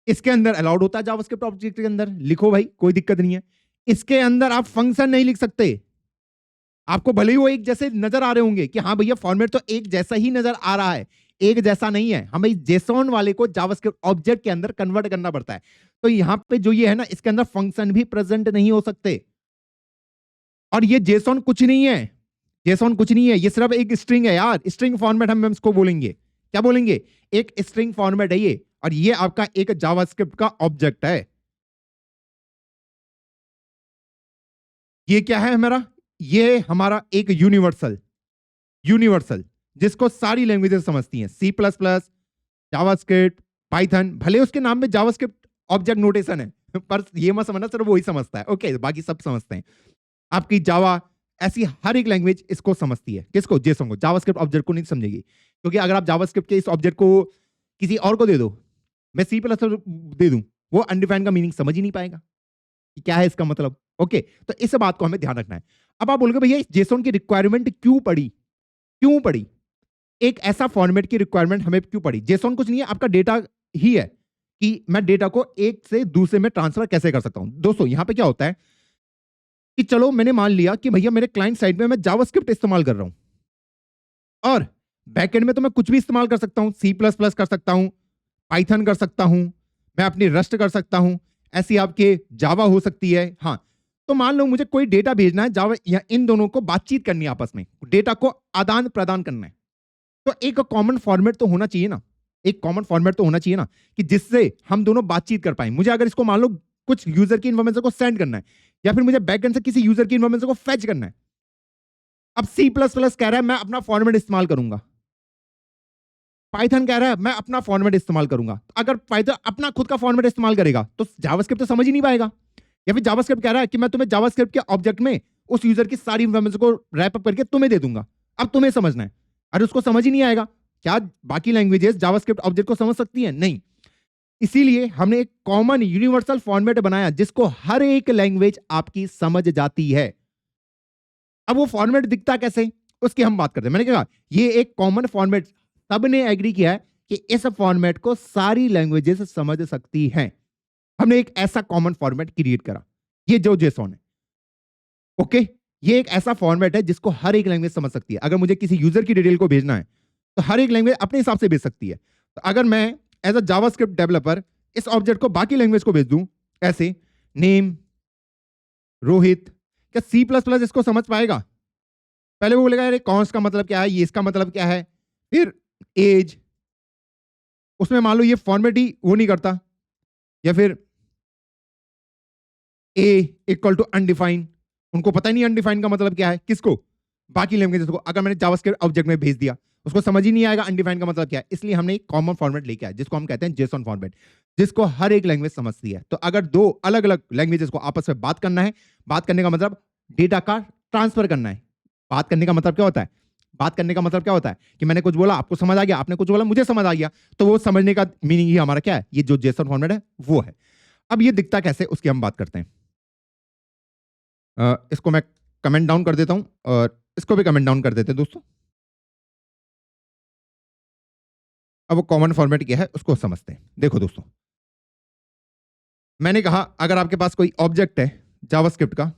इसके अंदर अलाउड होता है जावास्क्रिप्ट ऑब्जेक्ट के अंदर, लिखो भाई कोई दिक्कत नहीं है। इसके अंदर आप फंक्शन नहीं लिख सकते। आपको भले ही वो एक जैसे नजर आ रहे होंगे कि हाँ भैया फॉर्मेट तो एक जैसा ही नजर आ रहा है, एक जैसा नहीं है। हमें जेसॉन वाले को जावास्क्रिप्ट ऑब्जेक्ट के अंदर कन्वर्ट करना पड़ता है। तो यहां पे जो ये है ना, इसके अंदर फंक्शन भी प्रेजेंट नहीं हो सकते। और ये जेसॉन कुछ नहीं है, जेसॉन कुछ नहीं है, ये सिर्फ एक स्ट्रिंग है यार। स्ट्रिंग फॉर्मेट हम इसको बोलेंगे, क्या बोलेंगे, एक स्ट्रिंग फॉर्मेट है ये। और ये आपका एक जावास्क्रिप्ट का ऑब्जेक्ट है। ये क्या है हमारा, ये हमारा एक यूनिवर्सल, यूनिवर्सल जिसको सारी लैंग्वेजेस समझती हैं, C plus plus, JavaScript, Python. भले उसके नाम में जावास्क्रिप्ट ऑब्जेक्ट नोटेशन है पर ये मत समझना सिर्फ वही समझता है, ओके, बाकी सब समझते हैं। आपकी जावा, ऐसी हर एक लैंग्वेज इसको समझती है। किसको, जेसॉन को। जावास्क्रिप्ट ऑब्जेक्ट को नहीं समझेगी, क्योंकि अगर आप जावास्क्रिप्ट के इस ऑब्जेक्ट को किसी और को दे दो, मैं सी प्लस दे दूं, वो अनडिफाइंड का मीनिंग समझ ही नहीं पाएगा कि क्या है इसका मतलब। ओके, तो इस बात को हमें ध्यान रखना है। अब आप बोलोगे भैया जेसॉन की रिक्वायरमेंट क्यों पड़ी, क्यों पड़ी, एक ऐसा फॉर्मेट की रिक्वायरमेंट हमें क्यों पड़ी? जेसॉन कुछ नहीं है, आपका डेटा ही है कि मैं डेटा को एक से दूसरे में ट्रांसफर कैसे कर सकता हूं। दोस्तों यहां पे क्या होता है कि चलो मैंने मान लिया कि भैया मेरे क्लाइंट साइड में मैं जावास्क्रिप्ट इस्तेमाल कर रहा हूं और बैकएंड में तो मैं कुछ भी इस्तेमाल कर सकता हूं, सी प्लस प्लस कर सकता हूं, पाइथन कर सकता हूं, मैं अपनी रस्ट कर सकता हूं, ऐसी आपके जावा हो सकती है। हाँ, तो मान लो मुझे कोई डेटा भेजना है जावा, या इन दोनों को बातचीत करनी है, आपस में डेटा को आदान प्रदान करना है, तो एक कॉमन फॉर्मेट तो होना चाहिए ना, एक कॉमन फॉर्मेट तो होना चाहिए ना, कि जिससे हम दोनों बातचीत कर पाए। मुझे अगर इसको मान लो कुछ यूजर की इन्फॉर्मेशन को सेंड करना है, या फिर मुझे बैकएंड से किसी यूजर की इन्फॉर्मेशन को फेच करना है। अब सी प्लस प्लस कह रहा है मैं अपना फॉर्मेट इस्तेमाल करूंगा, पाइथन कह रहा है मैं अपना फॉर्मेट इस्तेमाल करूंगा। अगर पाइथन अपना खुद का फॉर्मेट इस्तेमाल करेगा तो जावास्क्रिप्ट तो समझ ही नहीं पाएगा। या फिर जावास्क्रिप्ट कह रहा है कि मैं तुम्हें जावास्क्रिप्ट के ऑब्जेक्ट में उस यूजर की सारी इंफॉर्मेशन को रैप अप करके तुम्हें दे दूंगा, अब तुम्हें समझना है। अरे उसको समझ ही नहीं आएगा। क्या बाकी लैंग्वेजेस जावास्क्रिप्ट ऑब्जेक्ट को समझ सकती है? नहीं। इसीलिए हमने एक कॉमन यूनिवर्सल फॉर्मेट बनाया जिसको हर एक लैंग्वेज आपकी समझ जाती है। अब वो फॉर्मेट दिखता कैसे, उसकी हम बात करते हैं। मैंने कहा ये एक कॉमन फॉर्मेट, सबने एग्री किया है कि इस फॉर्मेट को सारी लैंग्वेजेस समझ सकती हैं। हमने एक ऐसा कॉमन फॉर्मेट क्रिएट करा, ये जो जेसॉन है। ओके, ये एक ऐसा फॉर्मेट है जिसको हर एक लैंग्वेज समझ सकती है। अगर मुझे किसी यूजर की डिटेल को भेजना है तो हर एक लैंग्वेज अपने हिसाब से भेज सकती है। तो अगर मैं एज अ जावास्क्रिप्ट डेवलपर इस ऑब्जेक्ट को बाकी लैंग्वेज को भेज दूं, ऐसे नेम रोहित, क्या सी प्लस प्लस इसको समझ पाएगा? पहले वो बोलेगा अरे कॉन्स का मतलब क्या है, ये इसका मतलब क्या है, फिर एज, उसमें मान लो ये फॉर्मेट ही वो नहीं करता, या फिर ए इक्वल टू अनडिफाइंड, उनको पता ही नहीं अनडिफाइंड का मतलब क्या है। किसको? बाकी लैंग्वेजेस को। अगर मैंने जावास्क्रिप्ट ऑब्जेक्ट में भेज दिया उसको समझ ही नहीं आएगा अनडिफाइंड का मतलब क्या है। इसलिए हमने एक कॉमन फॉर्मेट लेके आया जिसको हम कहते हैं जेसॉन फॉर्मेट, जिसको हर एक लैंग्वेज समझती है। तो अगर दो अलग अलग लैंग्वेजेस को आपस में बात करना है, बात करने का मतलब डेटा का ट्रांसफर करना है। बात करने का मतलब क्या होता है? बात करने का मतलब क्या होता है कि मैंने कुछ बोला आपको समझ आ गया, आपने कुछ बोला मुझे समझ आ गया, तो वो समझने का मीनिंग ही हमारा क्या है, ये जो जेसॉन फॉर्मेट है वो है। अब ये दिखता कैसे उसकी हम बात करते हैं। इसको मैं कमेंट डाउन कर देता हूं और इसको भी कमेंट डाउन कर देते हैं दोस्तों। अब वो कॉमन फॉर्मेट क्या है उसको समझते हैं। देखो दोस्तों, मैंने कहा अगर आपके पास कोई ऑब्जेक्ट है जावास्क्रिप्ट का,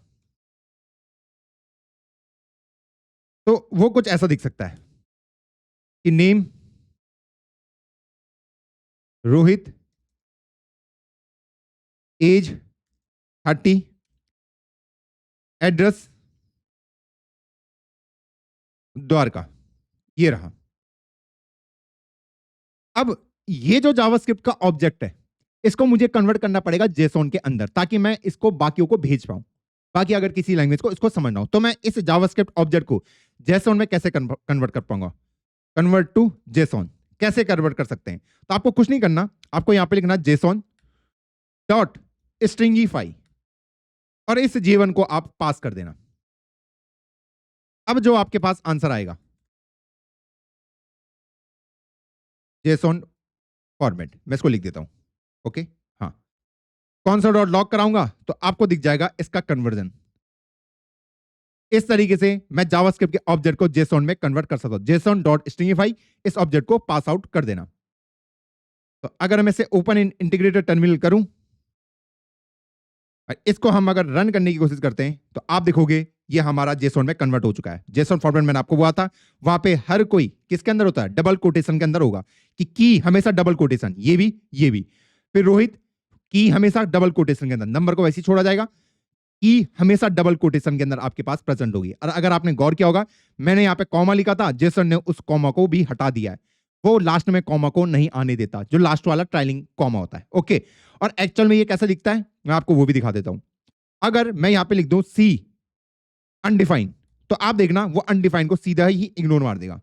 तो वो कुछ ऐसा दिख सकता है कि name Rohit, age 30, address Dwarka, ये रहा। अब ये जो जावास्क्रिप्ट का ऑब्जेक्ट है इसको मुझे कन्वर्ट करना पड़ेगा जेसॉन के अंदर, ताकि मैं इसको बाकियों को भेज पाऊं। बाकी अगर किसी लैंग्वेज को इसको समझना हो तो मैं इस जावास्क्रिप्ट ऑब्जेक्ट को जेसॉन में कैसे कन्वर्ट कर पाऊंगा? कन्वर्ट टू जेसॉन कैसे कन्वर्ट कर सकते हैं? तो आपको कुछ नहीं करना, आपको यहां पे लिखना जेसॉन डॉट स्ट्रिंगीफाई और इस J1 को आप पास कर देना। अब जो आपके पास आंसर आएगा जेसॉन फॉर्मेट, मैं इसको लिख देता हूं। ओके, हाँ, कौन सा डॉट लॉग कराऊंगा तो आपको दिख जाएगा इसका कन्वर्जन। इस तरीके से मैं जावास्क्रिप्ट के ऑब्जेक्ट को जेसॉन में कन्वर्ट कर सकता हूं। जेसॉन डॉट स्ट्रिंगीफाई, इस ऑब्जेक्ट को पास आउट कर देना। तो अगर मैं इसे ओपन इंटीग्रेटेड टर्मिनल करूं, इसको हम अगर रन करने की कोशिश करते हैं तो आप देखोगे ये हमारा जेसॉन में कन्वर्ट हो चुका है। जेसॉन फॉर्मेट मैंने आपको बोला था, वहां पे हर कोई किसके अंदर होता है? डबल कोटेशन के अंदर होगा, कि की हमेशा डबल कोटेशन, ये भी। फिर रोहित की हमेशा डबल कोटेशन के अंदर, नंबर को वैसे ही छोड़ा जाएगा, की हमेशा डबल कोटेशन के अंदर आपके पास प्रेजेंट होगी। और अगर आपने गौर किया होगा मैंने यहाँ पे कॉमा लिखा था, जेसन ने उस कॉमा को भी हटा दिया है। वो लास्ट में कॉमा को नहीं आने देता, जो लास्ट वाला ट्राइलिंग कॉमा होता है। ओके, और एक्चुअल में ये कैसा दिखता है मैं आपको वो भी दिखा देता हूं। अगर मैं यहां पे लिख दूं सी अनडिफाइंड, तो आप देखना वो अनडिफाइंड को सीधा ही इग्नोर मार देगा,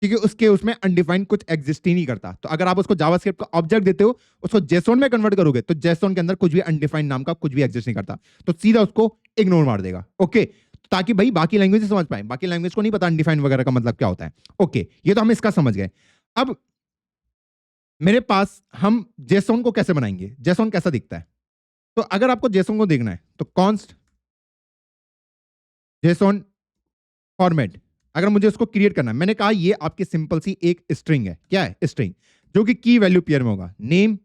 क्योंकि उसके उसमें अनडिफाइंड कुछ एग्जिस्ट ही नहीं करता। तो अगर आप उसको जावास्क्रिप्ट का ऑब्जेक्ट देते हो, उसको जेसॉन में कन्वर्ट करोगे तो जेसॉन के अंदर कुछ भी अनडिफाइंड नाम का कुछ भी एग्जिस्ट नहीं करता, तो सीधा उसको इग्नोर मार देगा। ओके, ताकि भाई बाकी लैंग्वेज समझ पाए, बाकी लैंग्वेज को नहीं पता अनडिफाइंड वगैरह का मतलब क्या होता है। ओके, ये तो हम इसका समझ गए। अब मेरे पास हम जेसॉन को कैसे बनाएंगे, जेसॉन कैसा दिखता है? तो अगर आपको जेसॉन को देखना है तो कॉन्स्ट जेसॉन फॉर्मेट, अगर मुझे उसको क्रिएट करना है, मैंने कहा ये आपकी सिंपल सी एक स्ट्रिंग है। क्या है? स्ट्रिंग, जो कि की वैल्यू पेयर में होगा। नेम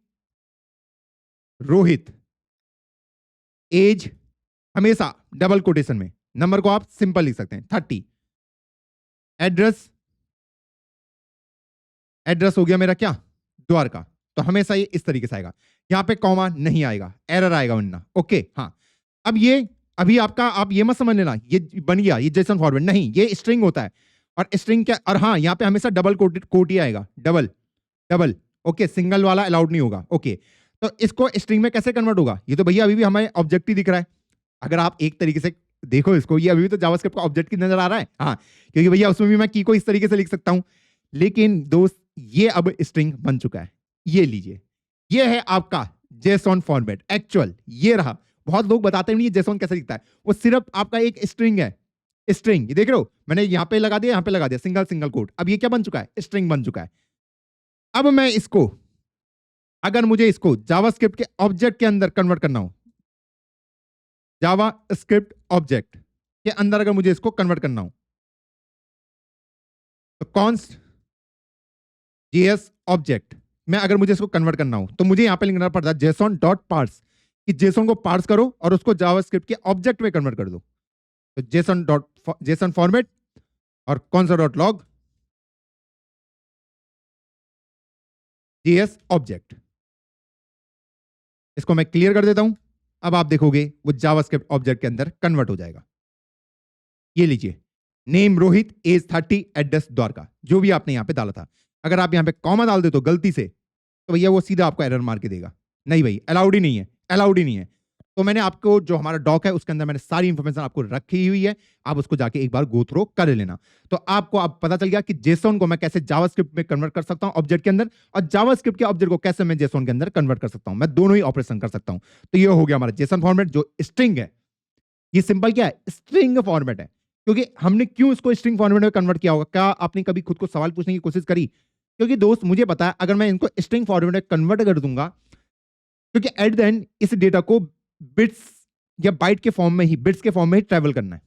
रोहित, एज हमेशा डबल कोटेशन में, नंबर को आप सिंपल लिख सकते हैं 30, एड्रेस, एड्रेस हो गया मेरा क्या? द्वारका। तो हमेशा ये इस तरीके से आएगा, यहाँ पे कॉमा नहीं आएगा, एरर आएगा वरना। ओके, हाँ। अब ये अभी आपका, आप ये मत समझ लेना ये बन गया ये जेसन फॉर्मेट, नहीं, ये स्ट्रिंग होता है। और स्ट्रिंग क्या, और हाँ, यहाँ पे हमेशा डबल कोट ही आएगा, डबल डबल। ओके, सिंगल वाला अलाउड नहीं होगा। ओके, तो इसको स्ट्रिंग में कैसे कन्वर्ट होगा? ये तो भैया अभी भी हमें ऑब्जेक्ट ही दिख रहा है। अगर आप एक तरीके से देखो इसको, ये अभी भी तो जावास्क्रिप्ट का ऑब्जेक्ट की नजर आ रहा है, हाँ, क्योंकि भैया उसमें भी मैं की को इस तरीके से लिख सकता हूं। लेकिन दोस्त, ये अब स्ट्रिंग बन चुका है, ये लीजिए, ये है आपका जेसॉन फॉर्मेट एक्चुअल, ये रहा। बहुत लोग बताते नहीं जेसॉन कैसे दिखता है, वो सिर्फ आपका एक स्ट्रिंग है, स्ट्रिंग। ये देख रहे हो, मैंने यहाँ पे लगा दिया, यहाँ पे लगा दिया, सिंगल सिंगल कोट। अब ये क्या बन चुका है? स्ट्रिंग बन चुका है। अब मैं इसको, अगर मुझे इसको जावास्क्रिप्ट के ऑब्जेक्ट के अंदर कन्वर्ट करना हो, जावास्क्रिप्ट ऑब्जेक्ट के अंदर अगर मुझे इसको कन्वर्ट करना हो, तो कॉन्स्ट जेएस ऑब्जेक्ट में अगर मुझे इसको कन्वर्ट करना हो, तो मुझे यहां पे लिखना पड़ता है जेसॉन डॉट पार्स, कि जेसॉन को पार्स करो और उसको जावास्क्रिप्ट के ऑब्जेक्ट में कन्वर्ट कर दो। तो जेसन फॉर्मेट और कौन सा डॉट लॉग जेएस ऑब्जेक्ट, इसको मैं क्लियर कर देता हूं। अब आप देखोगे वो जावास्क्रिप्ट ऑब्जेक्ट के अंदर कन्वर्ट हो जाएगा। ये लीजिए, name Rohit, age 30, address Dwarka, जो भी आपने यहां पे डाला था। अगर आप यहां पे कॉमा डाल दे तो गलती से, तो भैया वो सीधा आपको एरर मार के देगा, नहीं भाई अलाउड ही नहीं है, अलाउड ही नहीं है। तो मैंने आपको जो हमारा डॉक है उसके अंदर मैंने सारी इंफॉर्मेशन आपको रखी हुई है, आप उसको जाके एक बार गो थ्रो कर लेना। तो आपको अब पता चल गया कि जेसॉन को मैं कैसे जावास्क्रिप्ट में कन्वर्ट कर सकता हूं ऑब्जेक्ट के अंदर, और जावास्क्रिप्ट के ऑब्जेक्ट को कैसे मैं जेसॉन के अंदर कन्वर्ट कर सकता हूं। मैं दोनों ही ऑपरेशन कर सकता हूं। तो ये हो गया हमारा जेसन फॉर्मेट जो स्ट्रिंग है। ये सिंपल क्या है? स्ट्रिंग फॉर्मेट है। क्योंकि हमने क्यों इसको स्ट्रिंग फॉर्मेट में कन्वर्ट किया होगा? क्या आपने कभी खुद को सवाल पूछने की कोशिश करी? क्योंकि दोस्त मुझे पता है, अगर मैं इनको स्ट्रिंग फॉर्मेट में कन्वर्ट कर दूंगा, क्योंकि एट द एंड इस डेटा को बिट्स या बाइट के फॉर्म में ही, बिट्स के फॉर्म में ही ट्रैवल करना है।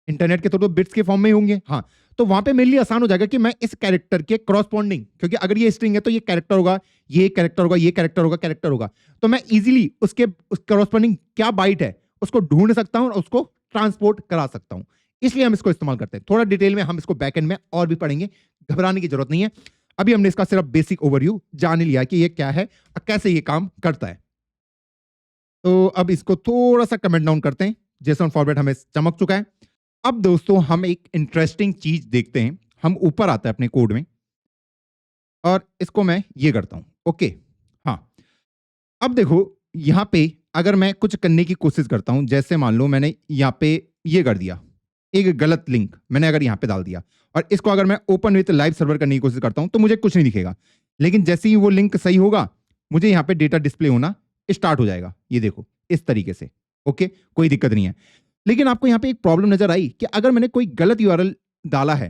इंटरनेट के थ्रू तो बिट्स के फॉर्म में ही होंगे, हाँ। तो वहां पे मेरे लिए आसान हो जाएगा कि मैं इस कैरेक्टर के क्रॉसपॉन्डिंग, क्योंकि अगर ये स्ट्रिंग है तो ये कैरेक्टर होगा, ये कैरेक्टर होगा, ये कैरेक्टर होगा, कैरेक्टर होगा, तो मैं इजीली उसके उस क्रॉसपॉन्डिंग क्या बाइट है उसको ढूंढ सकता हूं और उसको ट्रांसपोर्ट करा सकता हूं। इसलिए हम इसको इस्तेमाल करते हैं। थोड़ा डिटेल में हम इसको बैकएंड में और भी पढ़ेंगे, घबराने की जरूरत नहीं है। अभी हमने इसका सिर्फ बेसिक ओवरव्यू जान लिया कि ये क्या है और कैसे ये काम करता है। तो अब इसको थोड़ा सा कमेंट डाउन करते हैं। जेसन फॉर्मेट हमें चमक चुका है। अब दोस्तों हम एक इंटरेस्टिंग चीज देखते हैं। हम ऊपर आते हैं अपने कोड में और इसको मैं ये करता हूं। ओके, हाँ। अब देखो यहां पे अगर मैं कुछ करने की कोशिश करता हूं, जैसे मान लो मैंने यहां पे ये कर दिया, एक गलत लिंक मैंने अगर यहां पे डाल दिया, और इसको अगर मैं ओपन विथ लाइव सर्वर करने की कोशिश करता हूं तो मुझे कुछ नहीं दिखेगा। लेकिन जैसे ही वो लिंक सही होगा, मुझे यहां पे डेटा डिस्प्ले होना स्टार्ट हो जाएगा। ये देखो इस तरीके से। ओके, कोई दिक्कत नहीं है। लेकिन आपको यहां पे एक प्रॉब्लम नजर आई कि अगर मैंने कोई गलत यूआरएल डाला है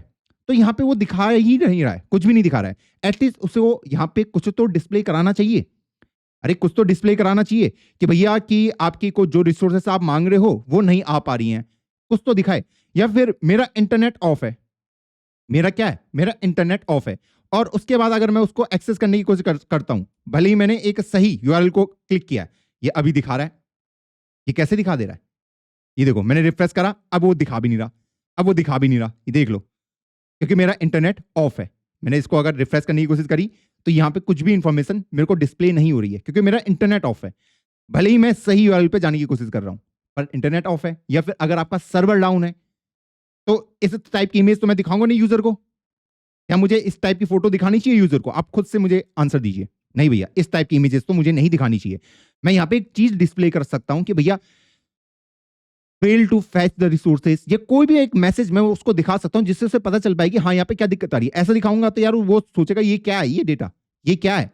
तो यहां पे वो दिखा ही नहीं रहा है, कुछ भी नहीं दिखा रहा है। एटलीस्ट उसे वो यहां पे कुछ तो डिस्प्ले कराना चाहिए। अरे कुछ तो डिस्प्ले कराना चाहिए कि भैया कि आपकी को जो रिसोर्सेस आप मांग रहे हो वो नहीं आ पा रही हैं, कुछ तो दिखाए। या फिर मेरा इंटरनेट ऑफ है, मेरा क्या है, मेरा इंटरनेट ऑफ है, और उसके बाद अगर मैं उसको एक्सेस करने की कोशिश करता हूं, भले ही मैंने एक सही यूआरएल को क्लिक किया, ये अभी दिखा रहा है। ये कैसे दिखा दे रहा है? ये देखो मैंने रिफ्रेश करा, अब वो दिखा भी नहीं रहा, अब वो दिखा भी नहीं रहा। ये देख लो, क्योंकि मेरा इंटरनेट ऑफ है। मैंने इसको अगर रिफ्रेश करने की कोशिश करी तो यहां पे कुछ भी इंफॉर्मेशन मेरे को डिस्प्ले नहीं हो रही है, क्योंकि मेरा इंटरनेट ऑफ है। भले ही मैं सही यूआरएल पे जाने की कोशिश कर रहा हूं, पर इंटरनेट ऑफ है। या फिर अगर आपका सर्वर डाउन है तो इस टाइप की इमेज तो मैं दिखाऊंगा नहीं यूजर को। क्या मुझे इस टाइप की फोटो दिखानी चाहिए यूजर को? आप खुद से मुझे आंसर दीजिए। नहीं भैया, इस टाइप की इमेजेस तो मुझे नहीं दिखानी चाहिए। मैं यहां पे एक चीज डिस्प्ले कर सकता हूं कि भैया fail to fetch the resources, ये कोई भी एक मैसेज मैं उसको दिखा सकता हूं जिससे उसे पता चल पाए कि हाँ यहाँ पे क्या दिक्कत आ रही है। ऐसा दिखाऊंगा तो यार वो सोचेगा ये क्या है, ये डेटा ये क्या है।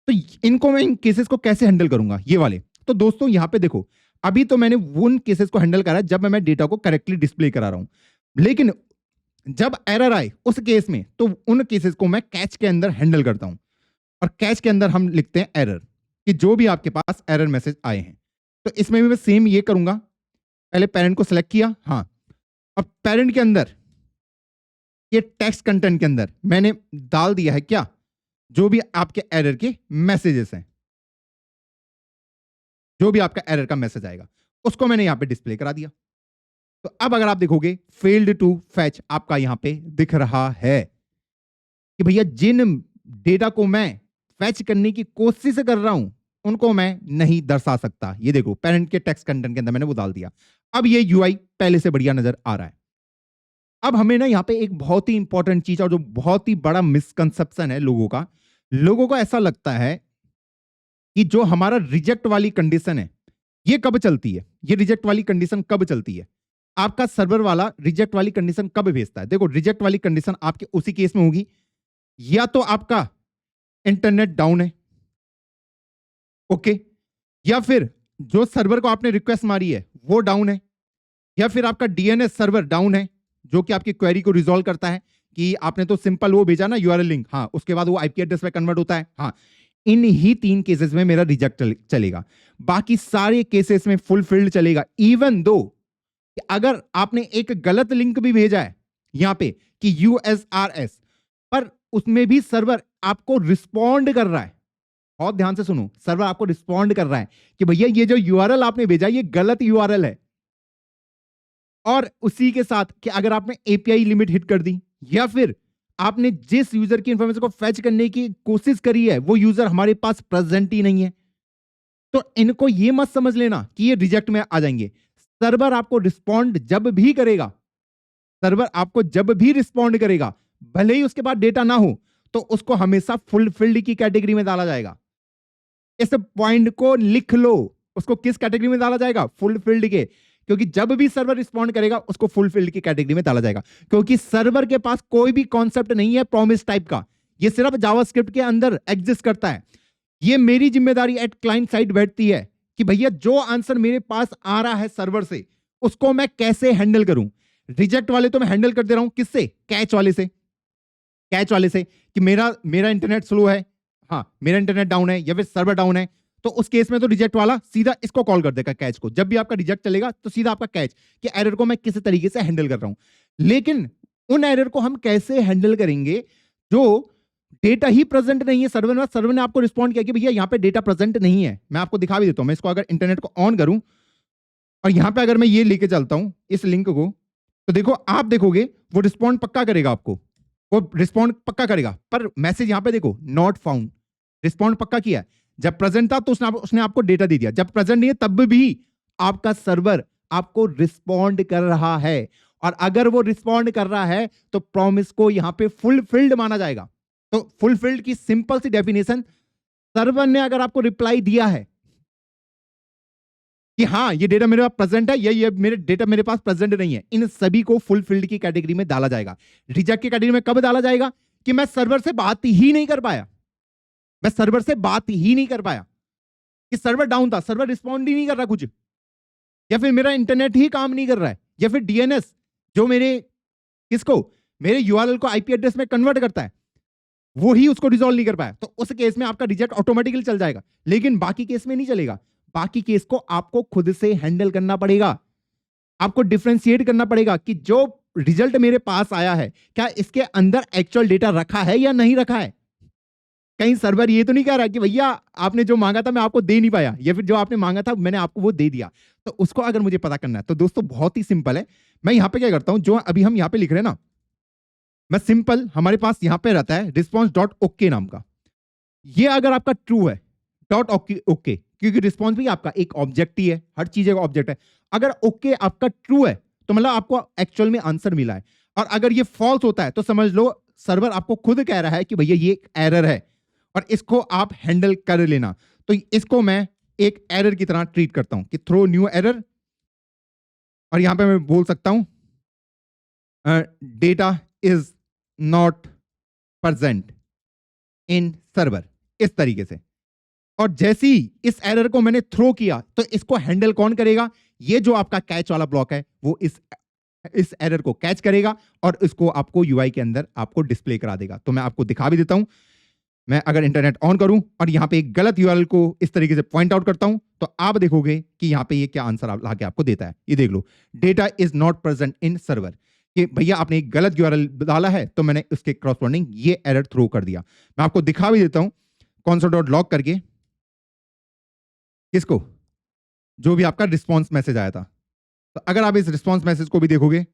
तो इनको मैं इन केसेस को कैसे हैंडल करूंगा, ये वाले। तो दोस्तों यहां पे देखो, अभी तो मैंने उन केसेस को हैंडल करा जब मैं डेटा को करेक्टली डिस्प्ले करा रहा हूं, लेकिन जब एरर आए उस केस में तो उन केसेस को मैं कैच के अंदर हैंडल करता हूं। और कैच के अंदर हम लिखते हैं एरर, कि जो भी आपके पास एरर मैसेज आए हैं। तो इसमें भी मैं सेम ये करूंगा। पहले पेरेंट को सिलेक्ट किया, हाँ। अब पेरेंट के अंदर ये टेक्स्ट कंटेंट के अंदर मैंने डाल दिया है क्या, जो भी आपके एरर के मैसेजेस हैं, जो भी आपका एरर का मैसेज आएगा उसको मैंने यहां पे डिस्प्ले करा दिया। तो अब अगर आप देखोगे फेल्ड टू फैच आपका यहां पे दिख रहा है कि भैया जिन डेटा को मैं फेच करने की कोशिश कर रहा हूं उनको मैं नहीं दर्शा सकता। ये देखो पेरेंट के टेक्स्ट कंटेंट के अंदर मैंने वो डाल दिया। अब ये यूआई पहले से बढ़िया नजर आ रहा है। अब हमें ना यहाँ पे एक बहुत ही इंपॉर्टेंट चीज और जो बहुत ही बड़ा मिसकंसेप्शन है लोगों को ऐसा लगता है कि जो हमारा रिजेक्ट वाली कंडीशन है ये कब चलती है, ये रिजेक्ट वाली कंडीशन कब चलती है, आपका सर्वर वाला रिजेक्ट वाली कंडीशन कब भेजता है। देखो रिजेक्ट वाली कंडीशन आपके उसी केस में होगी या तो आपका इंटरनेट डाउन है, ओके, या फिर जो सर्वर को आपने रिक्वेस्ट मारी है वो डाउन है, या फिर आपका डीएनएस सर्वर डाउन है जो कि आपकी क्वेरी को रिजॉल्व करता है कि आपने तो सिंपल वो भेजा ना यूआरएल लिंक, हाँ, उसके बाद वो आईपी एड्रेस पे कन्वर्ट होता है। हाँ, इन ही 3 केसेस में मेरा रिजेक्ट चलेगा, बाकी सारे केसेस में फुलफिल्ड चलेगा। इवन दो अगर आपने एक गलत लिंक भी भेजा है यहां पे कि यूएसआरएस, पर उसमें भी सर्वर आपको रिस्पॉन्ड कर रहा है, बहुत ध्यान से सुनो, सर्वर आपको रिस्पॉन्ड कर रहा है कि भैया ये जो यूआरएल आपने भेजा ये गलत यूआरएल है, और उसी के साथ कि अगर आपने एपीआई लिमिट हिट कर दी या फिर आपने जिस यूजर की इंफॉर्मेशन को फेच करने की कोशिश करी है वो यूजर हमारे पास प्रेजेंट ही नहीं है, तो इनको ये मत समझ लेना कि ये रिजेक्ट में आ जाएंगे। सर्वर आपको रिस्पॉन्ड जब भी करेगा, सर्वर आपको जब भी रिस्पॉन्ड करेगा, भले ही उसके बाद डेटा ना हो, तो उसको हमेशा फुलफिल्ड की कैटेगरी में डाला जाएगा। इस पॉइंट को लिख लो, उसको किस कैटेगरी में डाला जाएगा, फुलफिल्ड के, क्योंकि जब भी सर्वर रिस्पॉन्ड करेगा उसको फुलफिल्ड की कैटेगरी में डाला जाएगा, क्योंकि सर्वर के पास कोई भी कॉन्सेप्ट नहीं है प्रॉमिस टाइप का, ये सिर्फ जावास्क्रिप्ट के अंदर एग्जिस्ट करता है। ये मेरी जिम्मेदारी एट क्लाइंट साइड बैठती है कि भैया जो आंसर मेरे पास आ रहा है सर्वर से उसको मैं कैसे हैंडल करूं। रिजेक्ट वाले तो मैं हैंडल कर दे रहा हूं, किससे, कैच वाले से, कैच वाले से कि मेरा इंटरनेट स्लो है, हाँ मेरा इंटरनेट डाउन है या फिर सर्वर डाउन है, तो उस केस में तो रिजेक्ट वाला सीधा इसको कॉल कर देगा, कैच को। जब भी आपका रिजेक्ट चलेगा तो सीधा आपका कैच कि एरर को मैं किस तरीके से हैंडल कर रहा हूं। लेकिन उन एरर को हम कैसे हैंडल करेंगे जो डेटा ही प्रेजेंट नहीं है सर्वर में, सर्वर ने आपको रिस्पॉन्ड किया कि भैया यहां पे डेटा प्रेजेंट नहीं है। मैं आपको दिखा भी देता हूं, मैं इसको अगर इंटरनेट को ऑन करूं और यहां पे अगर मैं ये लेके चलता हूं इस लिंक को, तो देखो आप देखोगे वो रिस्पॉन्ड पक्का करेगा, आपको वो रिस्पॉन्ड पक्का करेगा, पर मैसेज यहां पे देखो नॉट फाउंड, रिस्पॉन्ड पक्का किया है। जब प्रेजेंट था तो उसने आपको डेटा दे दिया, जब प्रेजेंट नहीं है तब भी आपका सर्वर आपको रिस्पॉन्ड कर रहा है, और अगर वो रिस्पॉन्ड कर रहा है तो प्रॉमिस को यहां पे फुलफिल्ड माना जाएगा। तो फुलफिल्ड की सिंपल सी डेफिनेशन, सर्वर ने अगर आपको रिप्लाई दिया है कि हाँ ये डेटा मेरे पास प्रेजेंट है या ये मेरे डेटा मेरे पास प्रेजेंट नहीं है, इन सभी को फुलफिल्ड की कैटेगरी में डाला जाएगा। रिजेक्ट की कैटेगरी में कब डाला जाएगा, कि मैं सर्वर से बात ही नहीं कर पाया, मैं सर्वर से बात ही नहीं कर पाया, कि सर्वर डाउन था, सर्वर रिस्पॉन्ड ही नहीं कर रहा कुछ, या फिर मेरा इंटरनेट ही काम नहीं कर रहा है, या फिर डीएनएस जो मेरे यूआरएल को आईपी एड्रेस में कन्वर्ट करता है वो ही उसको रिजॉल्व नहीं कर पाया, तो उस केस में आपका रिजेक्ट ऑटोमेटिकली चल जाएगा। लेकिन बाकी केस में नहीं चलेगा, बाकी केस को आपको खुद से हैंडल करना पड़ेगा, आपको डिफरेंशिएट करना पड़ेगा कि जो रिजल्ट मेरे पास आया है क्या इसके अंदर एक्चुअल डेटा रखा है या नहीं रखा है। कहीं सर्वर ये तो नहीं कह रहा कि भैया आपने जो मांगा था मैं आपको दे नहीं पाया, या फिर जो आपने मांगा था मैंने आपको वो दे दिया। तो उसको अगर मुझे पता करना है तो दोस्तों बहुत ही सिंपल है, मैं यहां पे क्या करता हूं, जो अभी हम यहां पे लिख रहे हैं ना, मैं सिंपल हमारे पास यहां पे रहता है रिस्पॉन्स डॉट ओके नाम का, ये अगर आपका ट्रू है डॉट ओके, क्योंकि रिस्पॉन्स भी आपका एक ऑब्जेक्ट ही है, हर चीज का ऑब्जेक्ट है। अगर ओके आपका ट्रू है तो मतलब आपको एक्चुअल में आंसर मिला है, और अगर ये फॉल्स होता है तो समझ लो सर्वर आपको खुद कह रहा है कि भैया ये एक एरर है और इसको आप हैंडल कर लेना। तो इसको मैं एक एरर की तरह ट्रीट करता हूं कि थ्रो न्यू एरर, और यहां पे मैं बोल सकता हूं data is not present in server, इस तरीके से। और जैसे ही इस एरर को मैंने थ्रो किया तो इसको हैंडल कौन करेगा, ये जो आपका कैच वाला ब्लॉक है वो इस एरर को कैच करेगा और इसको आपको यूआई के अंदर आपको डिस्प्ले करा देगा। तो मैं आपको दिखा भी देता हूं, मैं अगर इंटरनेट ऑन करूं और यहां पे एक गलत यूआरएल को इस तरीके से पॉइंट आउट करता हूं तो आप देखोगे कि यहां पे ये क्या आंसर लाके आपको देता है। ये देख लो, data is not present in server, कि भैया आपने एक गलत यूआरएल डाला है तो मैंने उसके क्रॉसपोंडिंग ये एरर थ्रो कर दिया। मैं आपको दिखा भी देता हूं console.log करके, किसको, जो भी आपका रिस्पॉन्स मैसेज आया था। तो अगर आप इस रिस्पॉन्स मैसेज को भी देखोगे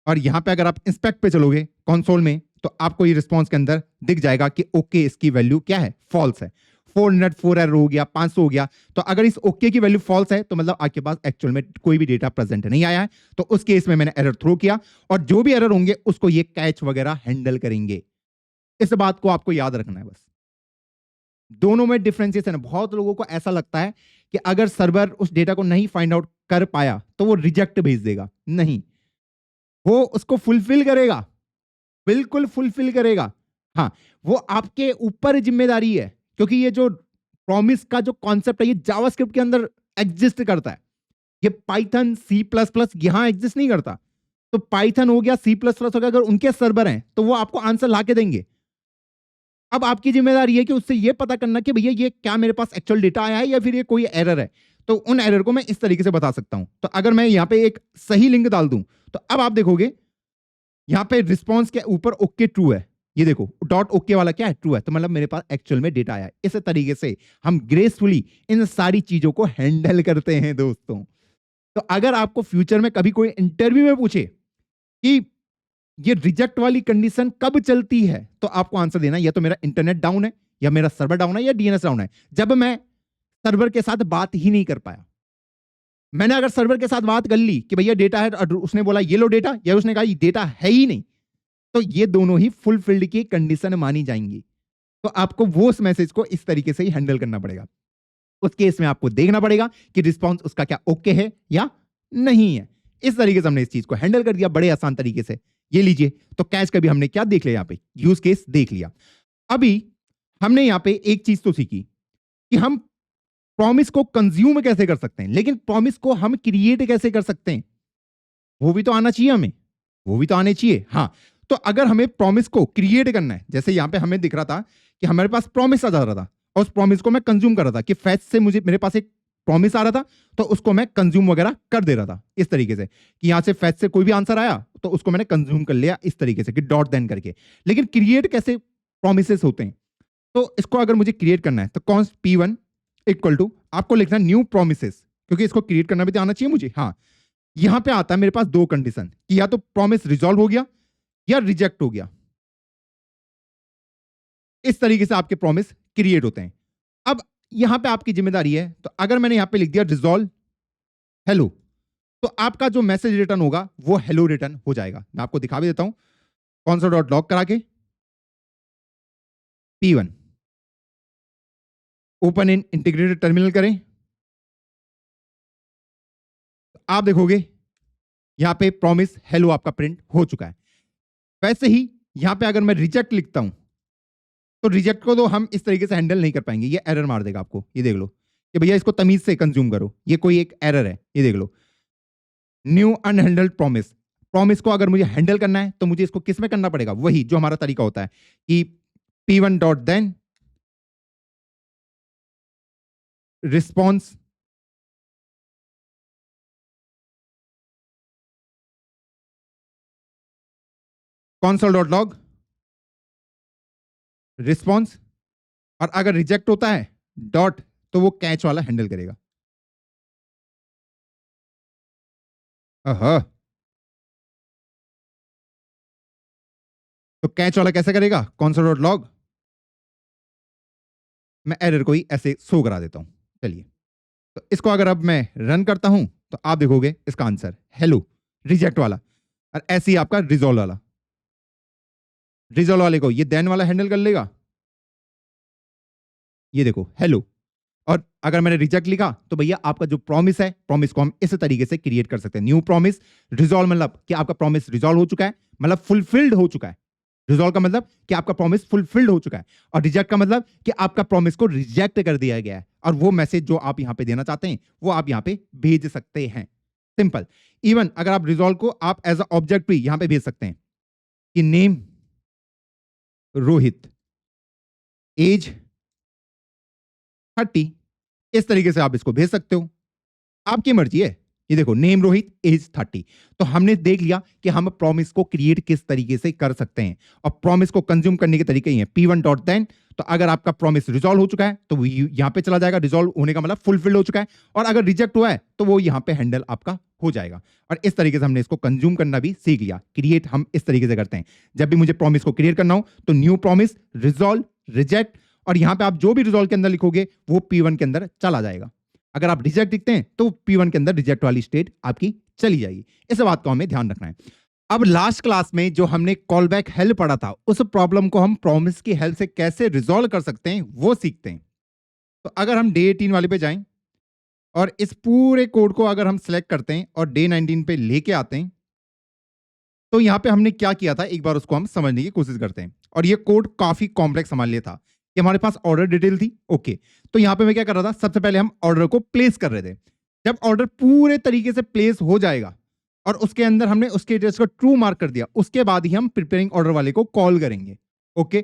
और यहां पे अगर आप इंस्पेक्ट पे चलोगे कंसोल में, तो आपको ये रिस्पॉन्स के अंदर दिख जाएगा कि ओके इसकी वैल्यू क्या है, फॉल्स है। 404 एरर हो गया, 500 हो गया। तो अगर इस ओके की वैल्यू फॉल्स है तो मतलब आपके पास एक्चुअल में कोई भी डेटा प्रेजेंट नहीं आया है। तो उस केस में मैंने एरर थ्रो किया और जो भी एरर होंगे उसको ये कैच वगैरह हैंडल करेंगे। इस बात को आपको याद रखना है बस। दोनों में डिफरेंशिएशन है। बहुत लोगों को ऐसा लगता है कि अगर सर्वर उस डेटा को नहीं फाइंड आउट कर पाया तो वो रिजेक्ट भेज देगा। नहीं, वो उसको फुलफिल करेगा, बिल्कुल फुलफिल करेगा। हाँ, वो आपके ऊपर जिम्मेदारी है, क्योंकि ये जो प्रॉमिस का जो कॉन्सेप्ट है ये जावास्क्रिप्ट के अंदर एग्जिस्ट करता है। ये पाइथन, सी प्लस प्लस यहां एग्जिस्ट नहीं करता। तो पाइथन हो गया, सी प्लस प्लस हो गया, अगर उनके सर्वर हैं तो वो आपको आंसर ला के देंगे। अब आपकी जिम्मेदारी है कि उससे ये पता करना कि भैया ये क्या मेरे पास एक्चुअल डेटा आया है या फिर ये कोई एरर है। तो उन एरर को मैं इस तरीके से बता सकता हूं। तो अगर मैं यहां पे एक सही लिंक डाल दूं तो अब आप देखोगे यहां पे रिस्पॉन्स के ऊपर ओके ट्रू है। ये देखो डॉट ओके वाला क्या है, ट्रू है। तो मतलब मेरे पास एक्चुअल में डेटा आया है। इस तरीके से हम ग्रेसफुली इन सारी चीजों को हैंडल करते हैं दोस्तों। तो अगर आपको फ्यूचर में कभी कोई इंटरव्यू में पूछे कि ये रिजेक्ट वाली कंडीशन कब चलती है, तो आपको आंसर देना या तो मेरा इंटरनेट डाउन है, या मेरा सर्वर डाउन है, या डीएनएस डाउन है। जब मैं सर्वर के साथ बात ही नहीं कर पाया। मैंने अगर सर्वर के साथ बात कर ली कि भैया डेटा है, और उसने बोला ये लो डेटा, या उसने कहा ये डेटा है ही नहीं, तो ये दोनों ही फुलफिल्ड की कंडीशन मानी जाएंगी। तो आपको वो उस मैसेज को इस तरीके से ही हैंडल करना पड़ेगा। उस केस में आपको देखना पड़ेगा कि रिस्पॉन्स उसका क्या ओके है या नहीं है। इस तरीके से हमने इस चीज को हैंडल कर दिया बड़े आसान तरीके से। ये लीजिए, तो कैच का भी हमने क्या देख लिया, यहां पे यूज केस देख लिया। अभी हमने यहां पे एक चीज तो सीखी कि हम प्रॉमिस को कंज्यूम कैसे कर सकते हैं, लेकिन प्रॉमिस को हम क्रिएट कैसे कर सकते हैं वो भी तो आना चाहिए हमें, वो भी तो आने चाहिए। हाँ, तो अगर हमें प्रॉमिस को क्रिएट करना है, जैसे यहां पे हमें दिख रहा था कि हमारे पास प्रॉमिस आ जा रहा था और उस प्रॉमिस को मैं कंज्यूम कर रहा था कि फैच से मेरे पास एक प्रॉमिस आ रहा था, तो उसको मैं कंज्यूम वगैरह कर दे रहा था इस तरीके से कि यहां से फैच से कोई भी आंसर आया तो उसको मैंने कंज्यूम कर लिया इस तरीके से कि डॉट देन करके। लेकिन क्रिएट कैसे प्रॉमिसेस होते हैं, तो इसको अगर मुझे क्रिएट करना है तो कॉन्स्ट P1 इक्वल टू आपको लिखना न्यू प्रॉमिसेस, क्योंकि इसको क्रिएट करना भी तो आना चाहिए मुझे। हाँ, यहां पे आता है मेरे पास दो कंडीशन कि या तो प्रॉमिस रिजॉल्व हो गया या रिजेक्ट हो गया। इस तरीके से आपके प्रॉमिस क्रिएट होते हैं। अब यहां पे आपकी जिम्मेदारी है, तो अगर मैंने यहां पे लिख दिया रिजॉल्व हेलो, तो आपका जो मैसेज रिटर्न होगा वो हेलो रिटर्न हो जाएगा। मैं आपको दिखा भी देता हूं, कौन सा डॉट लॉग करा के P1 open in integrated terminal करें, आप देखोगे यहां पे प्रॉमिस हेलो आपका प्रिंट हो चुका है। वैसे ही यहां पे अगर मैं रिजेक्ट लिखता हूं तो रिजेक्ट को तो हम इस तरीके से हैंडल नहीं कर पाएंगे, ये एरर मार देगा आपको। ये देख लो कि भैया इसको तमीज से कंज्यूम करो, ये कोई एक एरर है। ये देख लो न्यू अनहैंडल्ड प्रॉमिस, प्रॉमिस को अगर मुझे हैंडल करना है तो मुझे इसको किस में करना पड़ेगा, वही जो हमारा तरीका होता है कि P1 dot then response console dot log response, और अगर रिजेक्ट होता है डॉट तो वो कैच वाला हैंडल करेगा। तो कैच वाला कैसे करेगा, console डॉट लॉग, मैं एरर को ही ऐसे शो करा देता हूं। चलिए, तो इसको अगर अब मैं रन करता हूं तो आप देखोगे इसका आंसर हेलो रिजेक्ट वाला, और ऐसे ही आपका रिजॉल्व वाला, रिजॉल्व वाले को ये देन वाला हैंडल कर लेगा। ये देखो हेलो, और अगर मैंने रिजेक्ट लिखा तो भैया आपका जो प्रॉमिस है, प्रॉमिस को हम इस तरीके से क्रिएट कर सकते हैं। न्यू प्रॉमिस रिजॉल्व, मतलब कि आपका प्रॉमिस रिजॉल्व हो चुका है, मतलब फुलफिल्ड हो चुका है। रिजॉल्व का मतलब कि आपका प्रॉमिस फुलफिल्ड हो चुका है, और रिजेक्ट का मतलब कि आपका प्रॉमिस को रिजेक्ट कर दिया गया है, और वो मैसेज जो आप यहां पे देना चाहते हैं वो आप यहां पे भेज सकते हैं। सिंपल। इवन अगर आप रिजॉल्व को आप एज अ ऑब्जेक्ट भी यहां पे भेज सकते हैं कि नेम रोहित, एज 30, इस तरीके से आप इसको भेज सकते हो, आपकी मर्जी है। ये देखो नेम रोहित, एज 30। तो हमने देख लिया कि हम प्रॉमिस को क्रिएट किस तरीके से कर सकते हैं, और प्रॉमिस को कंज्यूम करने के तरीके ही हैं। P1 डॉट देन, तो अगर आपका प्रॉमिस रिजॉल्व हो चुका है तो वो यहां पे चला जाएगा, रिजॉल्व होने का मतलब फुलफिल हो चुका है, और अगर रिजेक्ट हुआ है तो वो यहां पे हैंडल आपका हो जाएगा। और इस तरीके से हमने इसको कंज्यूम करना भी सीख लिया। क्रिएट हम इस तरीके से करते हैं, जब भी मुझे प्रॉमिस को क्रिएट करना हो तो न्यू प्रॉमिस, रिजॉल्व, रिजेक्ट, और यहां पे आप जो भी रिजॉल्व के अंदर लिखोगे वो P1 के अंदर चला जाएगा। अगर आप रिजेक्ट लिखते हैं तो P1 के अंदर रिजेक्ट वाली स्टेट आपकी चली जाएगी। इस बात को हमें ध्यान रखना है। अब लास्ट क्लास में जो हमने कॉल बैक हेल्प पढ़ा था, उस प्रॉब्लम को हम प्रॉमिस की हेल्प से कैसे रिजॉल्व कर सकते हैं वो सीखते हैं। तो अगर हम डे 18 वाले पे जाएं और इस पूरे कोड को अगर हम सेलेक्ट करते हैं और डे 19 पे लेके आते हैं, तो यहां पे हमने क्या किया था एक बार उसको हम समझने की कोशिश करते हैं। और ये कोड काफी कॉम्प्लेक्स हमारे लिए था कि हमारे पास ऑर्डर डिटेल थी। ओके, तो यहां पे मैं क्या कर रहा था, सबसे पहले हम ऑर्डर को प्लेस कर रहे थे। जब ऑर्डर पूरे तरीके से प्लेस हो जाएगा और उसके अंदर हमने उसके एड्रेस को ट्रू मार्क कर दिया, उसके बाद ही हम प्रिपेयरिंग ऑर्डर वाले को कॉल करेंगे। ओके,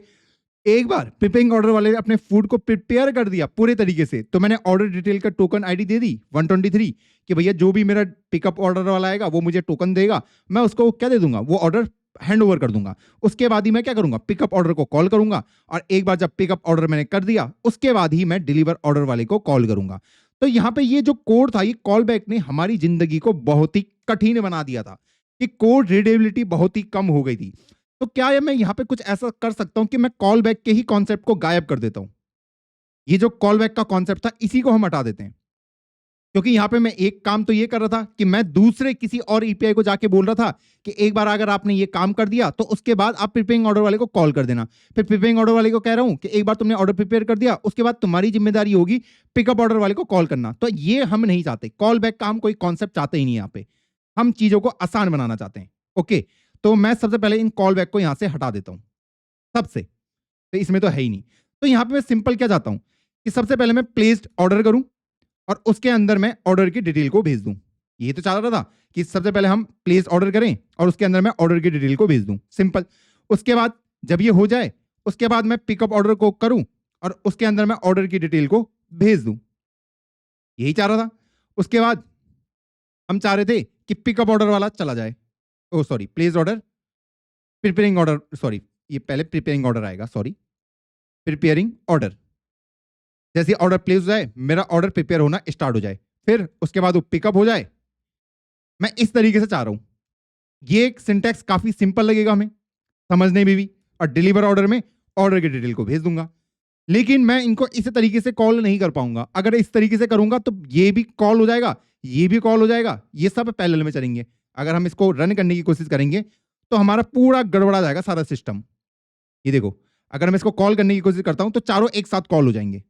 एक बार प्रिपेयरिंग ऑर्डर वाले ने अपने फूड को प्रिपेयर कर दिया पूरे तरीके से, तो मैंने ऑर्डर डिटेल का टोकन आईडी दे दी 123 कि भैया जो भी मेरा पिकअप ऑर्डर वाला आएगा वो मुझे टोकन देगा, मैं उसको क्या दे दूंगा, वो ऑर्डर हैंड ओवर कर दूंगा। उसके बाद ही मैं क्या करूंगा, पिकअप ऑर्डर को कॉल करूंगा, और एक बार जब पिकअप ऑर्डर मैंने कर दिया उसके बाद ही मैं डिलीवर ऑर्डर वाले को कॉल करूंगा। तो यहाँ पे ये जो कोड था, ये कॉल बैक ने हमारी जिंदगी को बहुत ही कठिन बना दिया था कि कोड रीडेबिलिटी बहुत ही कम हो गई थी। तो क्या मैं यहाँ पे कुछ ऐसा कर सकता हूं कि मैं कॉल बैक के ही कॉन्सेप्ट को गायब कर देता हूं? ये जो कॉल बैक का कॉन्सेप्ट था इसी को हम हटा देते हैं, क्योंकि यहाँ पे मैं एक काम तो ये कर रहा था कि मैं दूसरे किसी और ईपीआई को जाके बोल रहा था कि एक बार अगर आपने ये काम कर दिया तो उसके बाद आप प्रिपेयरिंग ऑर्डर वाले को कॉल कर देना। फिर प्रिपेयरिंग ऑर्डर वाले को कह रहा हूं कि एक बार तुमने ऑर्डर प्रिपेयर कर दिया उसके बाद तुम्हारी जिम्मेदारी होगी पिकअप ऑर्डर वाले को कॉल करना। तो ये हम नहीं चाहते, कॉल बैक का हम कोई कॉन्सेप्ट चाहते ही नहीं। यहाँ पे हम चीजों को आसान बनाना चाहते हैं। ओके, तो मैं सबसे पहले इन कॉल बैक को यहां से हटा देता हूं सबसे, तो इसमें तो है ही नहीं। तो यहां पे मैं सिंपल क्या चाहता हूं कि सबसे पहले मैं प्लेस्ड ऑर्डर करूं और उसके अंदर मैं ऑर्डर की डिटेल को भेज दूं। ये तो चाह रहा था कि सबसे पहले हम प्लेस ऑर्डर करें और उसके अंदर मैं ऑर्डर की डिटेल को भेज दूं, सिंपल। उसके बाद जब ये हो जाए उसके बाद मैं पिकअप ऑर्डर को करूं और उसके अंदर मैं ऑर्डर की डिटेल को भेज दूं, यही चाह रहा था। उसके बाद हम चाह रहे थे कि पिकअप ऑर्डर वाला चला जाए, oh sorry, place order, preparing order, sorry ये पहले प्रिपेयरिंग ऑर्डर आएगा, सॉरी, प्रिपेयरिंग ऑर्डर। जैसे ऑर्डर प्लेस हो जाए मेरा ऑर्डर प्रिपेयर होना स्टार्ट हो जाए, फिर उसके बाद वो पिकअप हो जाए। मैं इस तरीके से चाह रहा हूं। ये एक सिंटैक्स काफी सिंपल लगेगा हमें समझने में भी, और डिलीवर ऑर्डर में ऑर्डर की डिटेल को भेज दूंगा। लेकिन मैं इनको इस तरीके से कॉल नहीं कर पाऊंगा। अगर इस तरीके से करूंगा तो ये भी कॉल हो जाएगा, ये भी कॉल हो जाएगा, ये सब पैरेलल में चलेंगे। अगर हम इसको रन करने की कोशिश करेंगे तो हमारा पूरा गड़बड़ा जाएगा सारा सिस्टम। ये देखो, अगर मैं इसको कॉल करने की कोशिश करता हूं तो चारों एक साथ कॉल हो जाएंगे।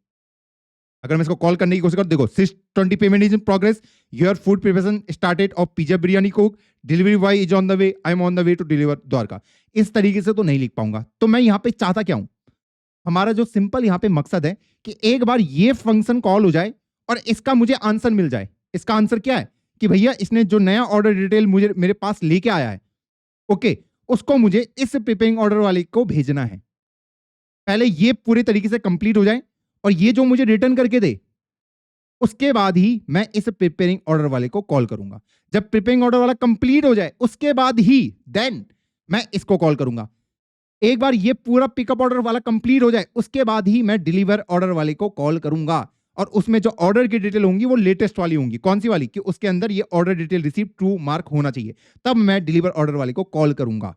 अगर मैं इसको कॉल करने की कोशिश कर, देखो सिस20 payment is in progress, your food preparation started off pizza biryani cook, delivery boy is on the way, I am on the way to deliver Dwarka. इस तरीके से तो नहीं लिख पाऊंगा। तो मैं यहाँ पे चाहता क्या हूं, हमारा जो सिंपल यहाँ पे मकसद है कि एक बार ये फंक्शन कॉल हो जाए और इसका मुझे आंसर मिल जाए। इसका आंसर क्या है कि भैया इसने जो नया ऑर्डर डिटेल मुझे मेरे पास लेके आया है, ओके, उसको मुझे इस प्रिपेयरिंग ऑर्डर वाले को भेजना है। पहले ये पूरे तरीके से कंप्लीट हो जाए और ये जो मुझे रिटर्न करके दे, उसके बाद ही मैं इस प्रिपेयरिंग ऑर्डर वाले को कॉल करूंगा। जब प्रिपेयरिंग ऑर्डर वाला कंप्लीट हो जाए उसके बाद ही देन मैं इसको कॉल करूंगा। एक बार ये पूरा पिकअप ऑर्डर वाला कंप्लीट हो जाए उसके बाद ही मैं डिलीवर ऑर्डर वाले को कॉल करूंगा। और उसमें जो ऑर्डर की डिटेल होंगी वो लेटेस्ट वाली होंगी। कौन सी वाली, कि उसके अंदर ये order detail receive true mark होना चाहिए, तब मैं डिलीवर ऑर्डर वाले को कॉल करूंगा।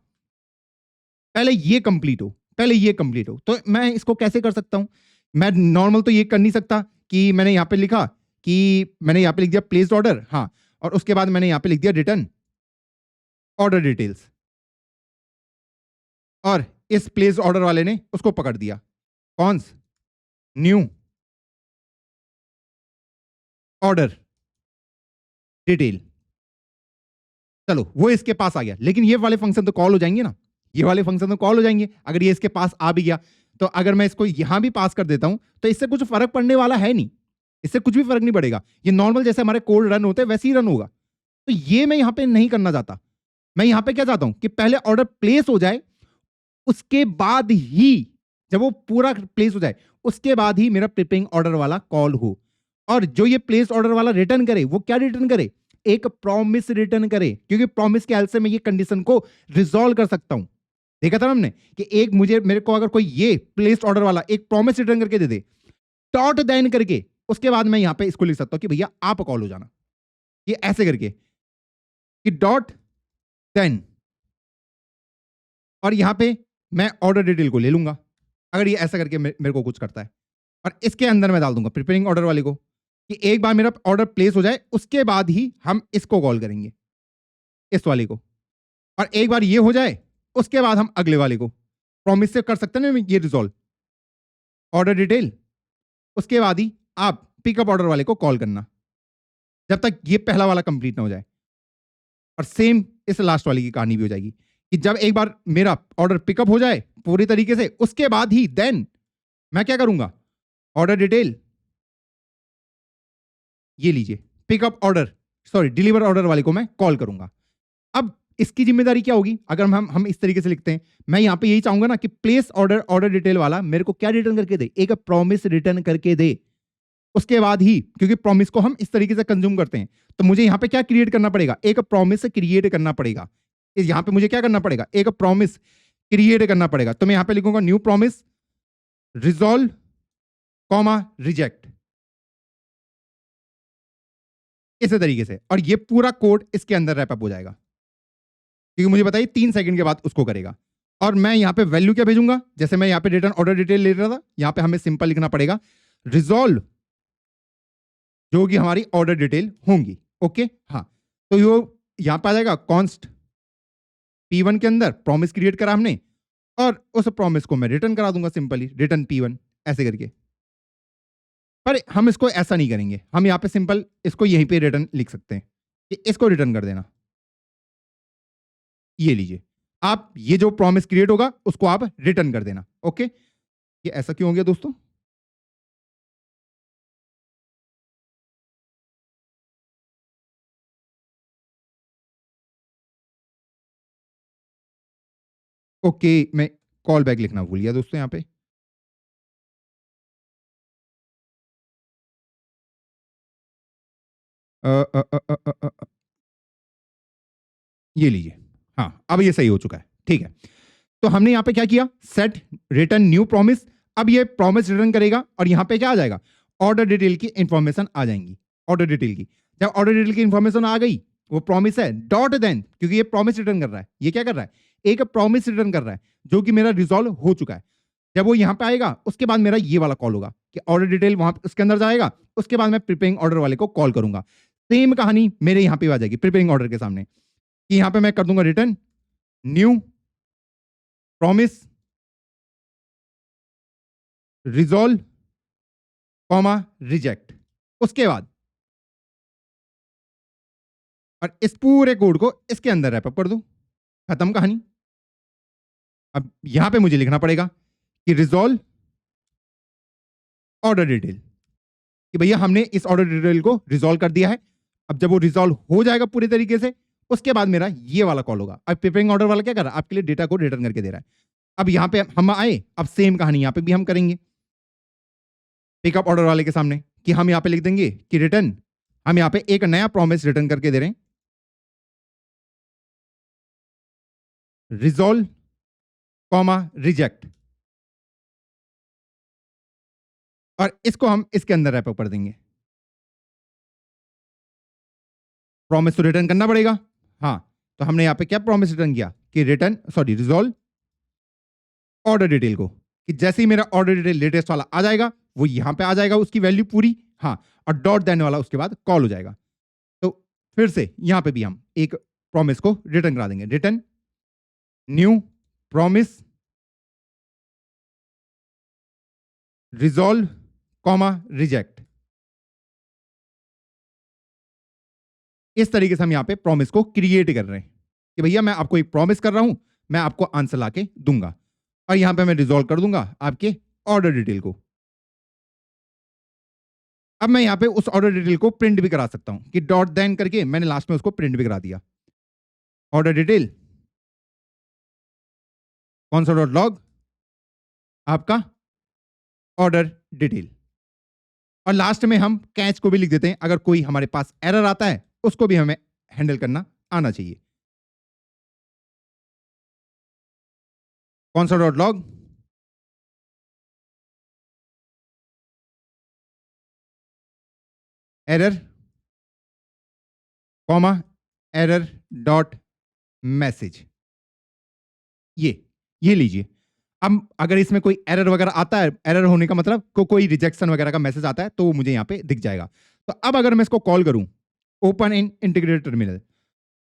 पहले ये कंप्लीट हो, पहले ये कंप्लीट हो। तो मैं इसको कैसे कर सकता हूं, मैं नॉर्मल तो ये कर नहीं सकता कि मैंने यहां पे लिखा कि मैंने यहां पे लिख दिया प्लेस्ड ऑर्डर, हाँ, और उसके बाद मैंने यहां पे लिख दिया रिटर्न ऑर्डर डिटेल्स, और इस प्लेस ऑर्डर वाले ने उसको पकड़ दिया, कौन सा, न्यू ऑर्डर डिटेल। चलो वो इसके पास आ गया, लेकिन ये वाले फंक्शन तो कॉल हो जाएंगे ना, ये वाले फंक्शन तो कॉल हो जाएंगे अगर ये इसके पास आ भी गया। तो अगर मैं इसको यहां भी पास कर देता हूं तो इससे कुछ फर्क पड़ने वाला है नहीं, इससे कुछ भी फर्क नहीं पड़ेगा। ये नॉर्मल जैसे हमारे कोड रन होते हैं वैसे ही रन होगा। तो ये मैं यहां पे नहीं करना चाहता। मैं यहां पे क्या चाहता हूं कि पहले ऑर्डर प्लेस हो जाए, उसके बाद ही जब वो पूरा प्लेस हो जाए उसके बाद ही मेरा प्रिपेयरिंग ऑर्डर वाला कॉल हो। और जो ये प्लेस ऑर्डर वाला रिटर्न करे वो क्या रिटर्न करे, एक प्रॉमिस रिटर्न करे, क्योंकि प्रॉमिस के हेल्प से मैं ये कंडीशन को रिजॉल्व कर सकता हूं। देखा था हमने कि एक मेरे को अगर कोई ये प्लेस्ड ऑर्डर वाला एक प्रॉमिस रिटर्न करके दे दे डॉट देन करके, उसके बाद मैं यहां पे इसको लिख सकता हूं कि भैया आप कॉल हो जाना, ये ऐसे करके। कि डॉट देन, और यहां पे मैं ऑर्डर डिटेल को ले लूंगा अगर ये ऐसा करके मेरे को कुछ करता है, और इसके अंदर मैं डाल दूंगा प्रिपेयरिंग ऑर्डर वाले को कि एक बार मेरा ऑर्डर प्लेस हो जाए उसके बाद ही हम इसको कॉल करेंगे, इस वाले को, और एक बार ये हो जाए उसके बाद हम अगले वाले को प्रॉमिस से कर सकते हैं ना ये रिजॉल्व ऑर्डर डिटेल, उसके बाद ही आप पिकअप ऑर्डर वाले को कॉल करना जब तक ये पहला वाला कंप्लीट ना हो जाए। और सेम इस लास्ट वाली की कहानी भी हो जाएगी कि जब एक बार मेरा ऑर्डर पिकअप हो जाए पूरी तरीके से उसके बाद ही देन मैं क्या करूंगा, ऑर्डर डिटेल ये लीजिए, pickup order sorry deliver order वाले को मैं कॉल करूंगा। अब इसकी जिम्मेदारी क्या होगी अगर हम इस तरीके से लिखते हैं, मैं यहां पे यही चाहूंगा ना कि प्लेस ऑर्डर ऑर्डर डिटेल वाला मेरे को क्या रिटर्न करके दे, एक प्रॉमिस रिटर्न करके दे। उसके बाद ही, क्योंकि प्रॉमिस को हम इस तरीके से कंज्यूम करते हैं, तो मुझे यहां पे क्या क्रिएट करना पड़ेगा, एक प्रॉमिस क्रिएट करना पड़ेगा। यहां पे मुझे क्या करना पड़ेगा, एक प्रॉमिस क्रिएट करना पड़ेगा। तो मैं यहां पे लिखूंगा new promise resolve comma reject, इस तरीके से, और ये पूरा कोड इसके अंदर रैपअप हो जाएगा क्योंकि मुझे बताइए 3 सेकंड के बाद उसको करेगा। और मैं यहां पे वैल्यू क्या भेजूंगा, जैसे मैं यहां पे रिटर्न ऑर्डर डिटेल ले रहा था, यहां पे हमें सिंपल लिखना पड़ेगा रिजॉल्व जो कि हमारी ऑर्डर डिटेल होंगी। ओके हाँ, तो यो यहां पे आ जाएगा कॉन्स्ट P1 के अंदर प्रॉमिस क्रिएट करा हमने, और उस प्रॉमिस को मैं रिटर्न करा दूंगा सिंपली रिटर्न P1 ऐसे करके। पर हम इसको ऐसा नहीं करेंगे, हम यहां पे सिंपल इसको यहीं पे रिटर्न लिख सकते हैं कि इसको रिटर्न कर देना। ये लीजिए, आप ये जो प्रॉमिस क्रिएट होगा उसको आप रिटर्न कर देना। ओके, ये ऐसा क्यों हो गया दोस्तों? ओके, मैं कॉल बैक लिखना भूल गया दोस्तों यहां पे। अ, अ, अ, अ, अ, अ, अ, ये लीजिए, हाँ अब ये सही हो चुका है। ठीक है, तो हमने यहां पे क्या किया, सेट रिटर्न न्यू प्रॉमिस। अब ये प्रॉमिस रिटर्न करेगा और यहां पे क्या आ जाएगा, ऑर्डर डिटेल की इंफॉर्मेशन आ जाएंगी। ऑर्डर डिटेल की, जब ऑर्डर डिटेल की इंफॉर्मेशन आ गई, वो प्रॉमिस है डॉट देन, क्योंकि ये प्रॉमिस रिटर्न कर रहा है, ये क्या कर रहा है, एक प्रॉमिस रिटर्न कर रहा है जो कि मेरा रिजॉल्व हो चुका है। जब वो यहां पे आएगा उसके बाद मेरा ये वाला कॉल होगा कि ऑर्डर डिटेल वहां उसके अंदर जाएगा, उसके बाद मैं प्रिपेयरिंग ऑर्डर वाले को कॉल करूंगा। सेम कहानी मेरे यहां पे आ जाएगी प्रिपेयरिंग ऑर्डर के सामने कि यहां पे मैं कर दूंगा return new promise resolve comma reject, उसके बाद और इस पूरे कोड को इसके अंदर रैपअप कर दूं, खत्म कहानी। अब यहां पे मुझे लिखना पड़ेगा कि रिजॉल्व ऑर्डर डिटेल, कि भैया हमने इस ऑर्डर डिटेल को रिजॉल्व कर दिया है। अब जब वो रिजॉल्व हो जाएगा पूरी तरीके से, उसके बाद मेरा ये वाला कॉल होगा। अब प्रिपेयरिंग ऑर्डर वाला क्या कर रहा है, आपके लिए डेटा को रिटर्न करके दे रहा है। अब यहां पे हम आए, अब सेम कहानी यहां पे भी हम करेंगे पिकअप ऑर्डर वाले के सामने कि हम यहां पे लिख देंगे कि रिटर्न, हम यहां पे एक नया प्रॉमिस रिटर्न करके दे रहे हैं, रिजॉल्व कॉमा रिजेक्ट, और इसको हम इसके अंदर रैपअप कर देंगे। प्रॉमिस तो रिटर्न करना पड़ेगा, हाँ, तो हमने यहां पे क्या प्रॉमिस रिटर्न किया कि return sorry resolve order detail को, कि जैसे ही मेरा ऑर्डर डिटेल लेटेस्ट वाला आ जाएगा वो यहां पे आ जाएगा उसकी वैल्यू पूरी, हाँ, और डॉट देन वाला उसके बाद कॉल हो जाएगा। तो फिर से यहां पे भी हम एक प्रॉमिस को रिटर्न करा देंगे, return new promise resolve comma reject, इस तरीके से हम यहां पे प्रॉमिस को क्रिएट कर रहे हैं कि भैया मैं आपको एक प्रॉमिस कर रहा हूं, मैं आपको आंसर लाके दूंगा, और यहां पे मैं रिजॉल्व कर दूंगा आपके ऑर्डर डिटेल को। अब मैं यहां पे उस ऑर्डर डिटेल को प्रिंट भी करा सकता हूं कि डॉट देन करके मैंने लास्ट में उसको प्रिंट भी करा दिया, ऑर्डर डिटेल कौन सा डॉट लॉग आपका ऑर्डर डिटेल, और लास्ट में हम कैच को भी लिख देते हैं, अगर कोई हमारे पास एरर आता है उसको भी हमें हैंडल करना आना चाहिए। कौन सा dot log error comma error dot message, ये लीजिए। अब अगर इसमें कोई एरर वगैरह आता है, एरर होने का मतलब कोई रिजेक्शन वगैरह का मैसेज आता है तो वो मुझे यहाँ पे दिख जाएगा। तो अब अगर मैं इसको कॉल करूं, ओपन इन इंटीग्रेटेड टर्मिनल,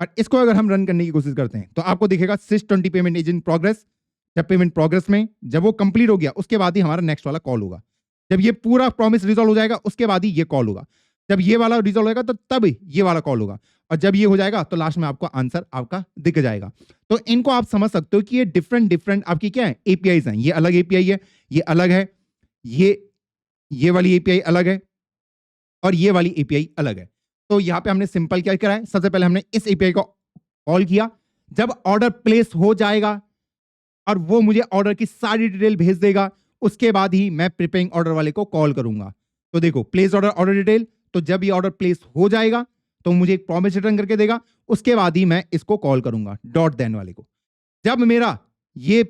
और इसको अगर हम रन करने की कोशिश करते हैं तो आपको दिखेगा sys20 payment is in progress. जब पेमेंट प्रोग्रेस में, जब वो कंप्लीट हो गया उसके बाद ही हमारा नेक्स्ट वाला कॉल होगा। जब ये पूरा प्रॉमिस रिजॉल्व हो जाएगा उसके बाद ही ये कॉल होगा। जब ये वाला रिजॉल्व होगा तो तब ये वाला कॉल होगा, और जब ये हो जाएगा तो लास्ट में आपको आंसर आपका दिख जाएगा। तो इनको आप समझ सकते हो कि ये डिफरेंट आपकी क्या है, एपीआईज हैं। ये अलग एपीआई है, ये अलग है, ये वाली एपीआई अलग है, और ये वाली एपीआई अलग है। तो यहाँ पे हमने सिंपल क्या करा है, सबसे पहले हमने इस एपीआई को कॉल किया। जब ऑर्डर प्लेस हो जाएगा और वो मुझे ऑर्डर की सारी डिटेल भेज देगा, उसके बाद ही मैं प्रिपेयरिंग ऑर्डर वाले को कॉल करूंगा। तो देखो, प्लेस ऑर्डर डिटेल, तो जब ये ऑर्डर प्लेस हो जाएगा तो मुझे एक प्रॉमिस रिटर्न करके देगा, उसके बाद ही मैं इसको कॉल करूंगा डॉट देन वाले को। जब मेरा ये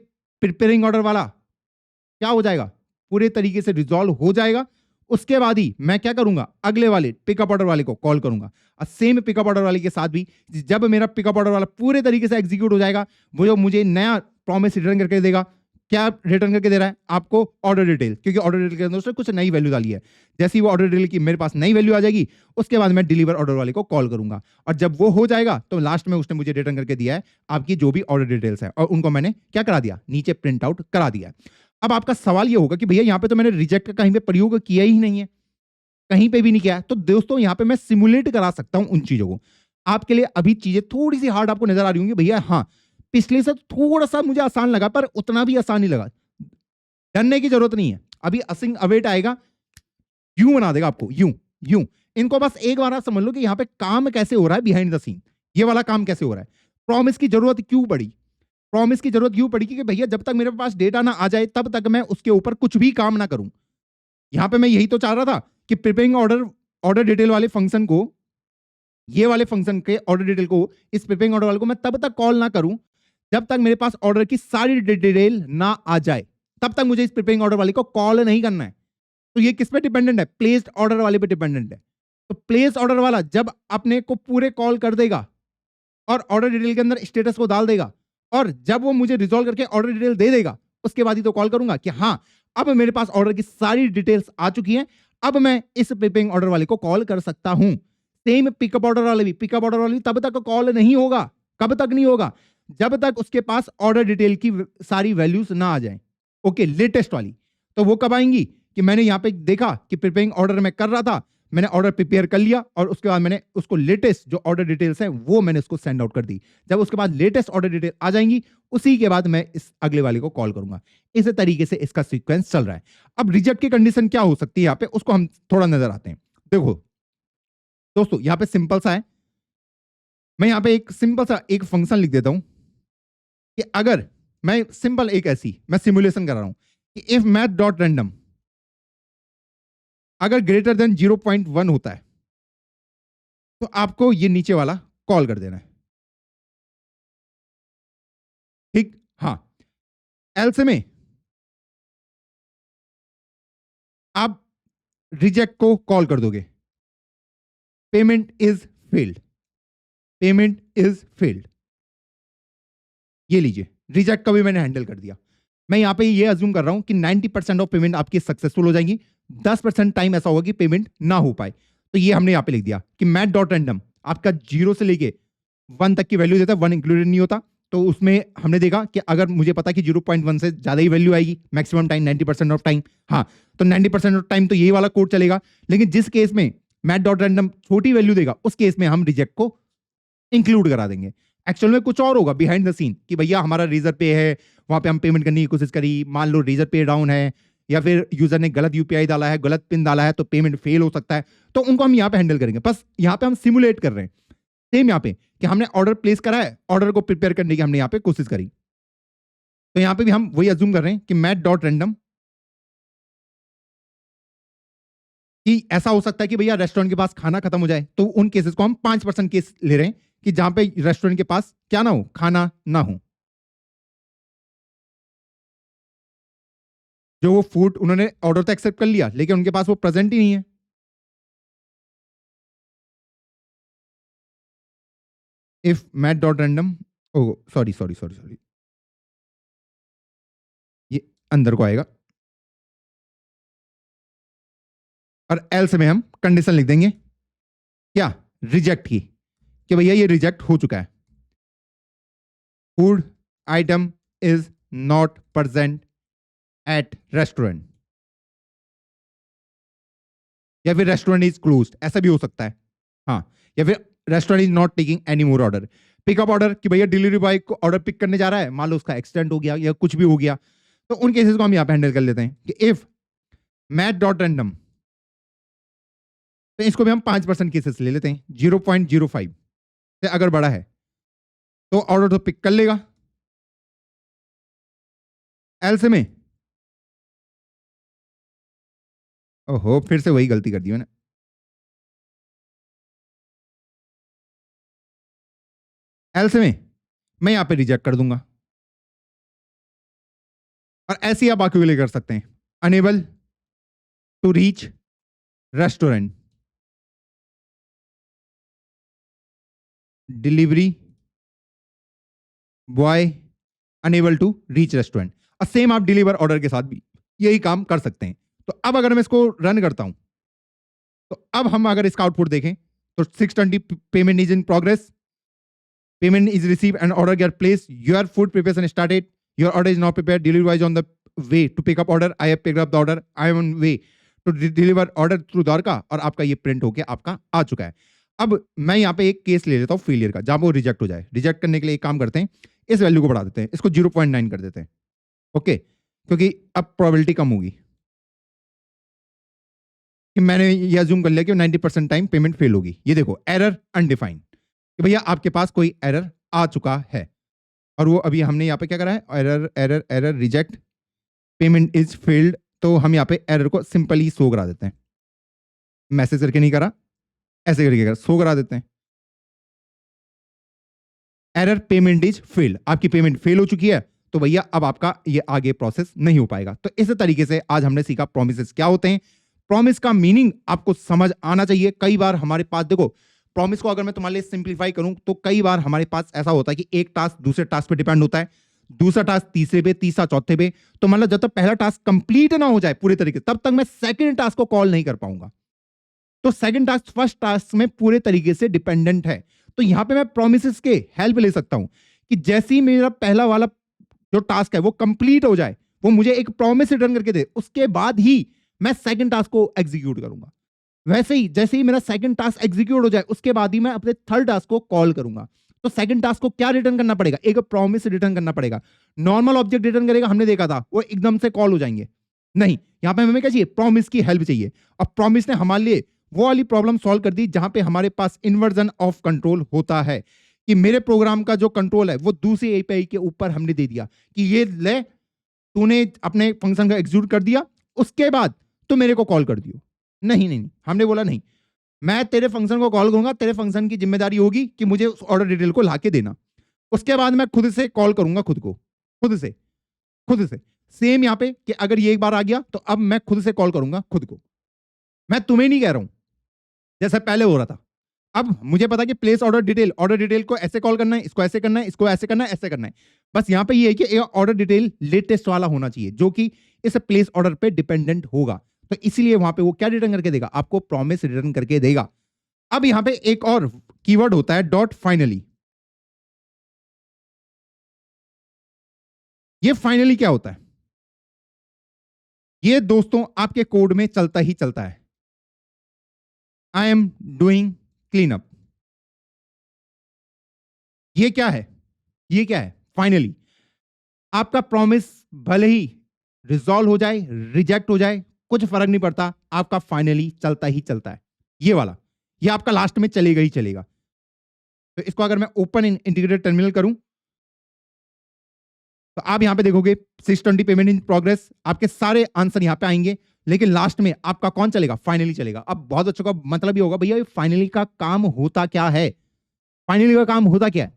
प्रिपेयरिंग ऑर्डर वाला क्या हो जाएगा, पूरे तरीके से रिजॉल्व हो जाएगा, उसके बाद ही मैं क्या करूंगा, अगले वाले पिकअप ऑर्डर वाले को कॉल करूंगा। और सेम पिकअप ऑर्डर वाले के साथ भी जब मेरा पिकअप ऑर्डर वाला पूरे तरीके से एग्जीक्यूट हो जाएगा, वो जो मुझे नया प्रॉमिस रिटर्न करके देगा, क्या रिटर्न करके दे रहा है आपको, ऑर्डर डिटेल, क्योंकि ऑर्डर डिटेल के अंदर उसने कुछ नई वैल्यू डाली है। जैसे ही वो ऑर्डर डिटेल की मेरे पास नई वैल्यू आ जाएगी, उसके बाद मैं डिलीवर ऑर्डर वाले को कॉल करूंगा, और जब वो हो जाएगा तो लास्ट में उसने मुझे रिटर्न करके दिया है आपकी जो भी ऑर्डर डिटेल्स है, और उनको मैंने क्या करा दिया, नीचे प्रिंट आउट करा दिया। अब आपका सवाल ये होगा कि भैया यहाँ पे तो मैंने रिजेक्ट का कहीं पे प्रयोग किया ही नहीं है, कहीं पे भी नहीं किया है। तो दोस्तों यहाँ पे मैं सिमुलेट करा सकता हूं उन चीजों को। आपके लिए अभी चीजें थोड़ी सी हार्ड आपको नजर आ रही होंगी, भैया हाँ पिछले से थोड़ा सा मुझे आसान लगा, पर उतना भी आसान नहीं लगा। डरने की जरूरत नहीं है, अभी असिंग अवेट आएगा, यूं बना देगा आपको, यूं यूं। इनको बस एक बार आप समझ लो कि यहाँ पे काम कैसे हो रहा है बिहाइंड द सीन, ये वाला काम कैसे हो रहा है। प्रॉमिस की जरूरत क्यों पड़ी, प्रॉमिस की जरूरत क्यों पड़ी, क्योंकि भैया जब तक मेरे पास डेटा ना आ जाए तब तक मैं उसके ऊपर कुछ भी काम ना करूं। यहां पे मैं यही तो चाह रहा था कि प्रिपेयरिंग ऑर्डर डिटेल वाले फंक्शन को, ये वाले फंक्शन के ऑर्डर डिटेल को, इस प्रिपेयरिंग ऑर्डर वाले को मैं तब तक कॉल ना करूं जब तक मेरे पास ऑर्डर की सारी डिटेल ना आ जाए, तब तक मुझे इस प्रिपेयरिंग ऑर्डर वाले को कॉल नहीं करना है। तो ये किस पे डिपेंडेंट है, प्लेस्ड ऑर्डर वाले पे डिपेंडेंट है। तो प्लेस ऑर्डर वाला जब अपने को पूरे कॉल कर देगा और ऑर्डर डिटेल के अंदर स्टेटस को डाल देगा, और जब वो मुझे रिजॉल्व करके ऑर्डर डिटेल दे देगा, उसके बाद ही तो कॉल करूंगा कि हाँ अब मेरे पास ऑर्डर की सारी डिटेल्स आ चुकी हैं, अब मैं इस प्रिपेयरिंग ऑर्डर वाले को कॉल कर सकता हूं। सेम पिकअप ऑर्डर वाले भी, पिकअप ऑर्डर वाले तब तक कॉल नहीं होगा, कब तक नहीं होगा, जब तक उसके पास ऑर्डर डिटेल की सारी वैल्यूज ना आ जाए। ओके, लेटेस्ट वाली तो वो कब आएंगी कि मैंने यहां पे देखा कि प्रिपेयरिंग ऑर्डर मैं कर रहा था, मैंने ऑर्डर प्रिपेयर कर लिया, और उसके बाद मैंने उसको लेटेस्ट जो ऑर्डर डिटेल्स हैं वो मैंने उसको सेंड आउट कर दी। जब उसके बाद लेटेस्ट ऑर्डर डिटेल आ जाएंगी, उसी के बाद मैं इस अगले वाले को कॉल करूंगा। इस तरीके से इसका सीक्वेंस चल रहा है। अब रिजेक्ट की कंडीशन क्या हो सकती है यहाँ पे, उसको हम थोड़ा नजर आते हैं। देखो दोस्तों, यहाँ पे सिंपल सा है, मैं यहाँ पे एक सिंपल सा एक फंक्शन लिख देता हूं कि अगर मैं सिंपल एक ऐसी मैं सिमुलेशन कर रहा हूं कि इफ मैथ डॉट रैंडम अगर ग्रेटर देन 0.1 होता है तो आपको ये नीचे वाला कॉल कर देना है, ठीक। हाँ, एल्स में आप रिजेक्ट को कॉल कर दोगे, payment is failed, payment is failed. ये लीजिए, रिजेक्ट का भी मैंने हैंडल कर दिया। मैं यहां पे ये अज्यूम कर रहा हूं कि 90% ऑफ पेमेंट आपकी सक्सेसफुल हो जाएंगी, 10% टाइम ऐसा होगा कि पेमेंट ना हो पाए। तो ये हमने यहां पे लिख दिया कि मैथ डॉट रैंडम आपका 0 से लेके 1 तक की वैल्यू देता है, 1 इंक्लूडेड नहीं होता। तो उसमें हमने देखा कि अगर मुझे पता कि 0.1 से ज्यादा ही वैल्यू आएगी, मैक्सिमम टाइम 90% ऑफ टाइम, हाँ तो 90% ऑफ टाइम तो यही वाला कोड चलेगा। लेकिन जिस केस में मैथ डॉट रैंडम छोटी वैल्यू देगा, उस केस में हम रिजेक्ट को इंक्लूड करा देंगे। एक्चुअल में कुछ और होगा बिहाइंड द सीन कि भैया हमारा रेजर पे है, वहां पे हम पेमेंट करने की कोशिश करी, मान लो रेजर पे डाउन है, या फिर यूजर ने गलत यूपीआई डाला है, गलत पिन डाला है, तो पेमेंट फेल हो सकता है। तो उनको हम यहाँ पे हैंडल करेंगे। बस यहाँ पे हम सिमुलेट कर रहे हैं सेम यहाँ पे कि हमने ऑर्डर प्लेस करा है, ऑर्डर को प्रिपेयर करने की हमने यहाँ पे कोशिश करी। तो यहाँ पे भी हम वही अज्यूम कर रहे हैं कि मैथ डॉट रैंडम, कि ऐसा हो सकता है कि भैया रेस्टोरेंट के पास खाना खत्म हो जाए, तो उन केसेस को हम 5% केस ले रहे हैं कि जहां पे रेस्टोरेंट के पास क्या ना हो, खाना ना हो। जो वो फूड उन्होंने ऑर्डर तो एक्सेप्ट कर लिया, लेकिन उनके पास वो प्रेजेंट ही नहीं है। If math dot random, oh sorry, ये अंदर को आएगा और एल्स में हम कंडीशन लिख देंगे क्या, रिजेक्ट की, कि भैया ये रिजेक्ट हो चुका है, food item is not present at restaurant, या फिर रेस्टोरेंट इज क्लोज्ड, ऐसा भी हो सकता है। हाँ, या फिर restaurant is not taking any more order. Pickup order, कि भैया डिलीवरी बॉय को ऑर्डर पिक करने जा रहा है, मान लो उसका एक्सीडेंट हो गया या कुछ भी हो गया, तो उन केसेस को हम यहाँ पे हैंडल कर लेते हैं कि इफ मैथ डॉट रैंडम, तो इसको भी हम 5% केसेस ले लेते हैं, 0.05 से अगर बड़ा है तो ऑर्डर तो पिक कर लेगा। एल्स में, ओहो फिर से वही गलती कर दी मैंने, एल्स में मैं यहां पे रिजेक्ट कर दूंगा। और ऐसे ही आप बाकी के लिए कर सकते हैं, unable to reach restaurant, delivery boy unable to reach restaurant, और सेम आप डिलीवर ऑर्डर के साथ भी यही काम कर सकते हैं। तो अब अगर मैं इसको रन करता हूं, तो अब हम अगर इसका आउटपुट देखें तो 620 payment is in progress, payment is receive and order get place, your food preparation started, your order is not prepare, delivery boy is on the way to pick up order, I have picked up the order, I am on way to deliver order through Dwarka, और आपका ये प्रिंट होके आपका आ चुका है। अब मैं यहाँ पे एक केस ले लेता हूँ फेलियर का, जहां वो रिजेक्ट हो जाए। रिजेक्ट करने के लिए एक काम करते हैं, इस वैल्यू को बढ़ा देते हैं, इसको 0.9 कर देते हैं, ओके, क्योंकि अब प्रोबेबिलिटी कम होगी कि मैंने ये अज्यूम कर लिया कि 90% टाइम पेमेंट फेल होगी। ये देखो एरर अनडिफाइंड, कि भैया आपके पास कोई एरर आ चुका है, और वो अभी हमने यहाँ पे क्या करा है, error error error reject payment is failed, तो हम यहाँ पे एरर को सिंपली शो करा देते हैं, मैसेज करके नहीं करा, ऐसे करके करा, शो करा देते हैं, एरर पेमेंट इज फेल्ड, आपकी पेमेंट फेल हो चुकी है, तो भैया अब आपका ये आगे प्रोसेस नहीं हो पाएगा। तो इस तरीके से आज हमने सीखा प्रोमिसेस क्या होते हैं, प्रॉमिस का मीनिंग आपको समझ आना चाहिए। कई बार हमारे पास, देखो प्रॉमिस को अगर मैं तुम्हारे लिए सिंप्लीफाई करूं तो कई बार हमारे पास ऐसा होता है कि एक टास्क दूसरे टास्क पे डिपेंड होता है, दूसरा टास्क तीसरे पे, तीसरा चौथे पे, तो मतलब जब तक पहला टास्क कंप्लीट ना हो जाए पूरे तरीके से, तब तक मैं सेकंड टास्क को कॉल नहीं कर पाऊंगा। तो सेकंड टास्क फर्स्ट टास्क में पूरे तरीके से डिपेंडेंट है। तो यहां पे मैं प्रोमिसेस के हेल्प ले सकता हूं कि जैसे ही मेरा पहला वाला जो टास्क है वो कंप्लीट हो जाए, वो मुझे एक प्रॉमिस रिटर्न करके दे, उसके बाद ही मैं सेकंड टास्क को एग्जीक्यूट करूंगा। वैसे ही जैसे ही मेरा सेकंड टास्क एग्जीक्यूट हो जाए, उसके बाद ही मैं अपने थर्ड टास्क को कॉल करूंगा। तो सेकंड टास्क को क्या रिटर्न करना पड़ेगा, एक प्रॉमिस रिटर्न करना पड़ेगा। नॉर्मल ऑब्जेक्ट रिटर्न करेगा, हमने देखा था, वो एकदम से कॉल हो जाएंगे, नहीं, यहां पे हमें क्या चाहिए, प्रॉमिस की हेल्प चाहिए। और प्रॉमिस ने हमारे लिए वो वाली प्रॉब्लम सॉल्व कर दी जहां पे हमारे पास इन्वर्जन ऑफ कंट्रोल होता है, कि मेरे प्रोग्राम का जो कंट्रोल है वो दूसरे एपीआई के ऊपर हमने दे दिया कि ये ले, तूने अपने फंक्शन का एग्जीक्यूट कर दिया, उसके बाद तो मेरे को कॉल कर दियो। नहीं नहीं, हमने बोला नहीं, मैं तेरे फंक्शन को कॉल करूंगा, तेरे फंक्शन की जिम्मेदारी होगी कि मुझे उस ऑर्डर डिटेल को लाके देना, उसके बाद मैं खुद से कॉल करूंगा खुद को, खुद से सेम यहाँ पे कि अगर ये एक बार आ गया तो अब मैं खुद से कॉल करूंगा खुद को। मैं तुम्हें नहीं कह रहा हूं जैसे पहले हो रहा था, अब मुझे पता कि प्लेस ऑर्डर डिटेल को ऐसे कॉल करना है, इसको ऐसे करना है, इसको ऐसे करना है, ऐसे करना है। बस यहाँ पे ये है कि ऑर्डर डिटेल लेटेस्ट वाला होना चाहिए जो कि इस प्लेस ऑर्डर पे डिपेंडेंट होगा, तो इसीलिए वहां पे वो क्या रिटर्न करके देगा, आपको प्रॉमिस रिटर्न करके देगा। अब यहां पे एक और कीवर्ड होता है डॉट फाइनली। ये फाइनली क्या होता है, ये दोस्तों आपके कोड में चलता ही चलता है, I am doing clean up. ये क्या है, ये क्या है, फाइनली आपका प्रॉमिस भले ही रिजॉल्व हो जाए, रिजेक्ट हो जाए, कुछ फर्क नहीं पड़ता, आपका फाइनली चलता ही चलता है। ये वाला, ये आपका लास्ट में चलेगा ही चलेगा। तो इसको अगर मैं ओपन इंटीग्रेटेड टर्मिनल करूं तो आप यहां पे देखोगे 620 पेमेंट इन प्रोग्रेस, आपके सारे आंसर यहां पे आएंगे, लेकिन लास्ट में आपका कौन चलेगा, फाइनली चलेगा। अब बहुत अच्छों का मतलब ही होगा भैया फाइनली का काम होता क्या है, फाइनली का काम होता क्या है।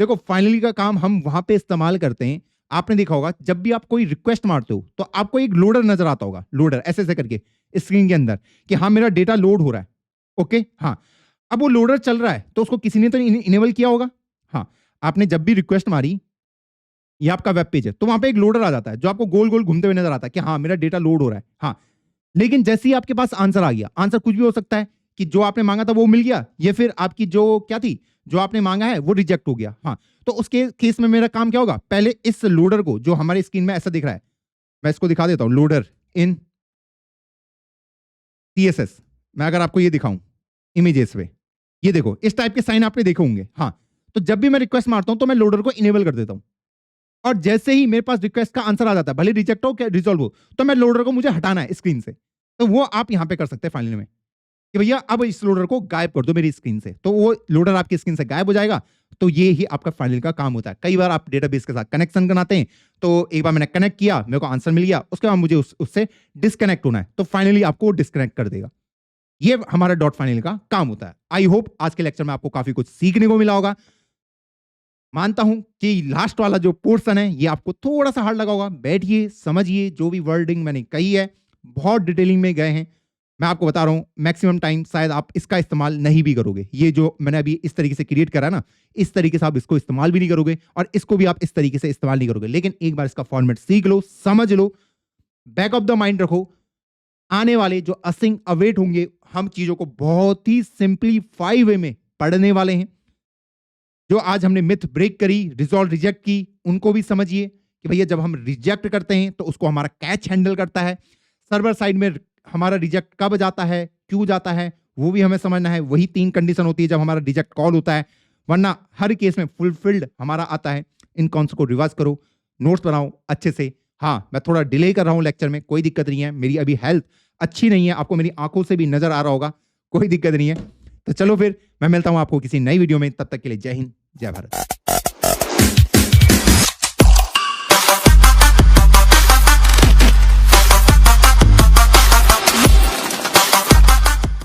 देखो फाइनली का काम हम वहां पे इस्तेमाल करते हैं, आपने देखा होगा जब भी आप कोई रिक्वेस्ट मारते हो तो आपको एक लोडर नजर आता होगा, लोडर ऐसे ऐसे करके स्क्रीन के अंदर कि हाँ मेरा डेटा लोड हो रहा है, ओके हाँ। अब वो लोडर चल रहा है तो उसको किसी ने तो इनेबल किया होगा, हाँ, आपने जब भी रिक्वेस्ट मारी, ये आपका वेब पेज है, तो वहां पे एक लोडर आ जाता है जो आपको गोल गोल घूमते हुए नजर आता है कि हाँ मेरा डेटा लोड हो रहा है। हाँ, लेकिन जैसे ही आपके पास आंसर आ गया, आंसर कुछ भी हो सकता है कि जो आपने मांगा था वो मिल गया, या फिर आपकी जो क्या थी, जो आपने मांगा है वो रिजेक्ट हो गया। हाँ, तो उसके केस में मेरा काम क्या होगा, पहले इस लोडर को, जो हमारी स्क्रीन में ऐसा दिख रहा है, मैं इसको दिखा देता हूं, लोडर इन CSS। मैं अगर आपको ये दिखाऊं इमेजेस पे, ये देखो इस टाइप के साइन आपने देखे होंगे। हाँ, तो जब भी मैं रिक्वेस्ट मारता हूं तो मैं लोडर को इनेबल कर देता हूं, और जैसे ही मेरे पास रिक्वेस्ट का आंसर आ जाता है, भले रिजेक्ट हो क्या रिजॉल्व हो, तो मैं लोडर को मुझे हटाना है स्क्रीन से, तो वो आप यहां पे कर सकते हैं फाइनल में कि भैया अब इस लोडर को गायब कर दो मेरी स्क्रीन से, तो वो लोडर आपकी स्क्रीन से गायब हो जाएगा। तो ये ही आपका फाइनल का काम होता है। कई बार आप डेटाबेस के साथ कनेक्शन बनाते हैं, तो एक बार मैंने कनेक्ट किया, मेरे को आंसर मिल गया, उसके बाद मुझे उससे डिस्कनेक्ट होना है, तो फाइनली आपको डिस्कनेक्ट कर देगा। ये हमारा डॉट फाइनल का काम होता है। आई होप आज के लेक्चर में आपको काफी कुछ सीखने को मिला होगा। मानता हूं कि लास्ट वाला जो पोर्शन है ये आपको थोड़ा सा हार्ड लगा होगा। बैठिए, समझिए, जो भी वर्डिंग मैंने कही है बहुत डिटेलिंग में गए हैं। मैं आपको बता रहा हूं मैक्सिमम टाइम शायद आप इसका इस्तेमाल नहीं भी करोगे। ये जो मैंने अभी इस तरीके से क्रिएट करा ना, इस तरीके से आप इसको इस्तेमाल भी नहीं करोगे, और इसको भी आप इस तरीके से इस्तेमाल नहीं करोगे। लेकिन एक बार इसका फॉर्मेट सीख लो, समझ लो, बैक ऑफ द माइंड रखो, आने वाले जो असिंग अवेट होंगे, हम चीजों को बहुत ही सिंपलीफाई वे में पढ़ने वाले हैं। जो आज हमने मिथ ब्रेक करी, रिजॉल्व रिजेक्ट की, उनको भी समझिए कि भैया जब हम रिजेक्ट करते हैं तो उसको हमारा कैच हैंडल करता है। सर्वर साइड में हमारा रिजेक्ट कब जाता है, क्यों जाता है, वो भी हमें समझना है। वही 3 कंडीशन होती है जब हमारा रिजेक्ट कॉल होता है, वरना हर केस में फुलफिल्ड हमारा आता है। इन कॉन्सेप्ट को रिवाइज करो, नोट्स बनाओ अच्छे से। हाँ, मैं थोड़ा डिले कर रहा हूं लेक्चर में, कोई दिक्कत नहीं है, मेरी अभी हेल्थ अच्छी नहीं है, आपको मेरी आंखों से भी नजर आ रहा होगा, कोई दिक्कत नहीं है। तो चलो फिर मैं मिलता हूं आपको किसी नई वीडियो में, तब तक के लिए जय हिंद, जय भारत।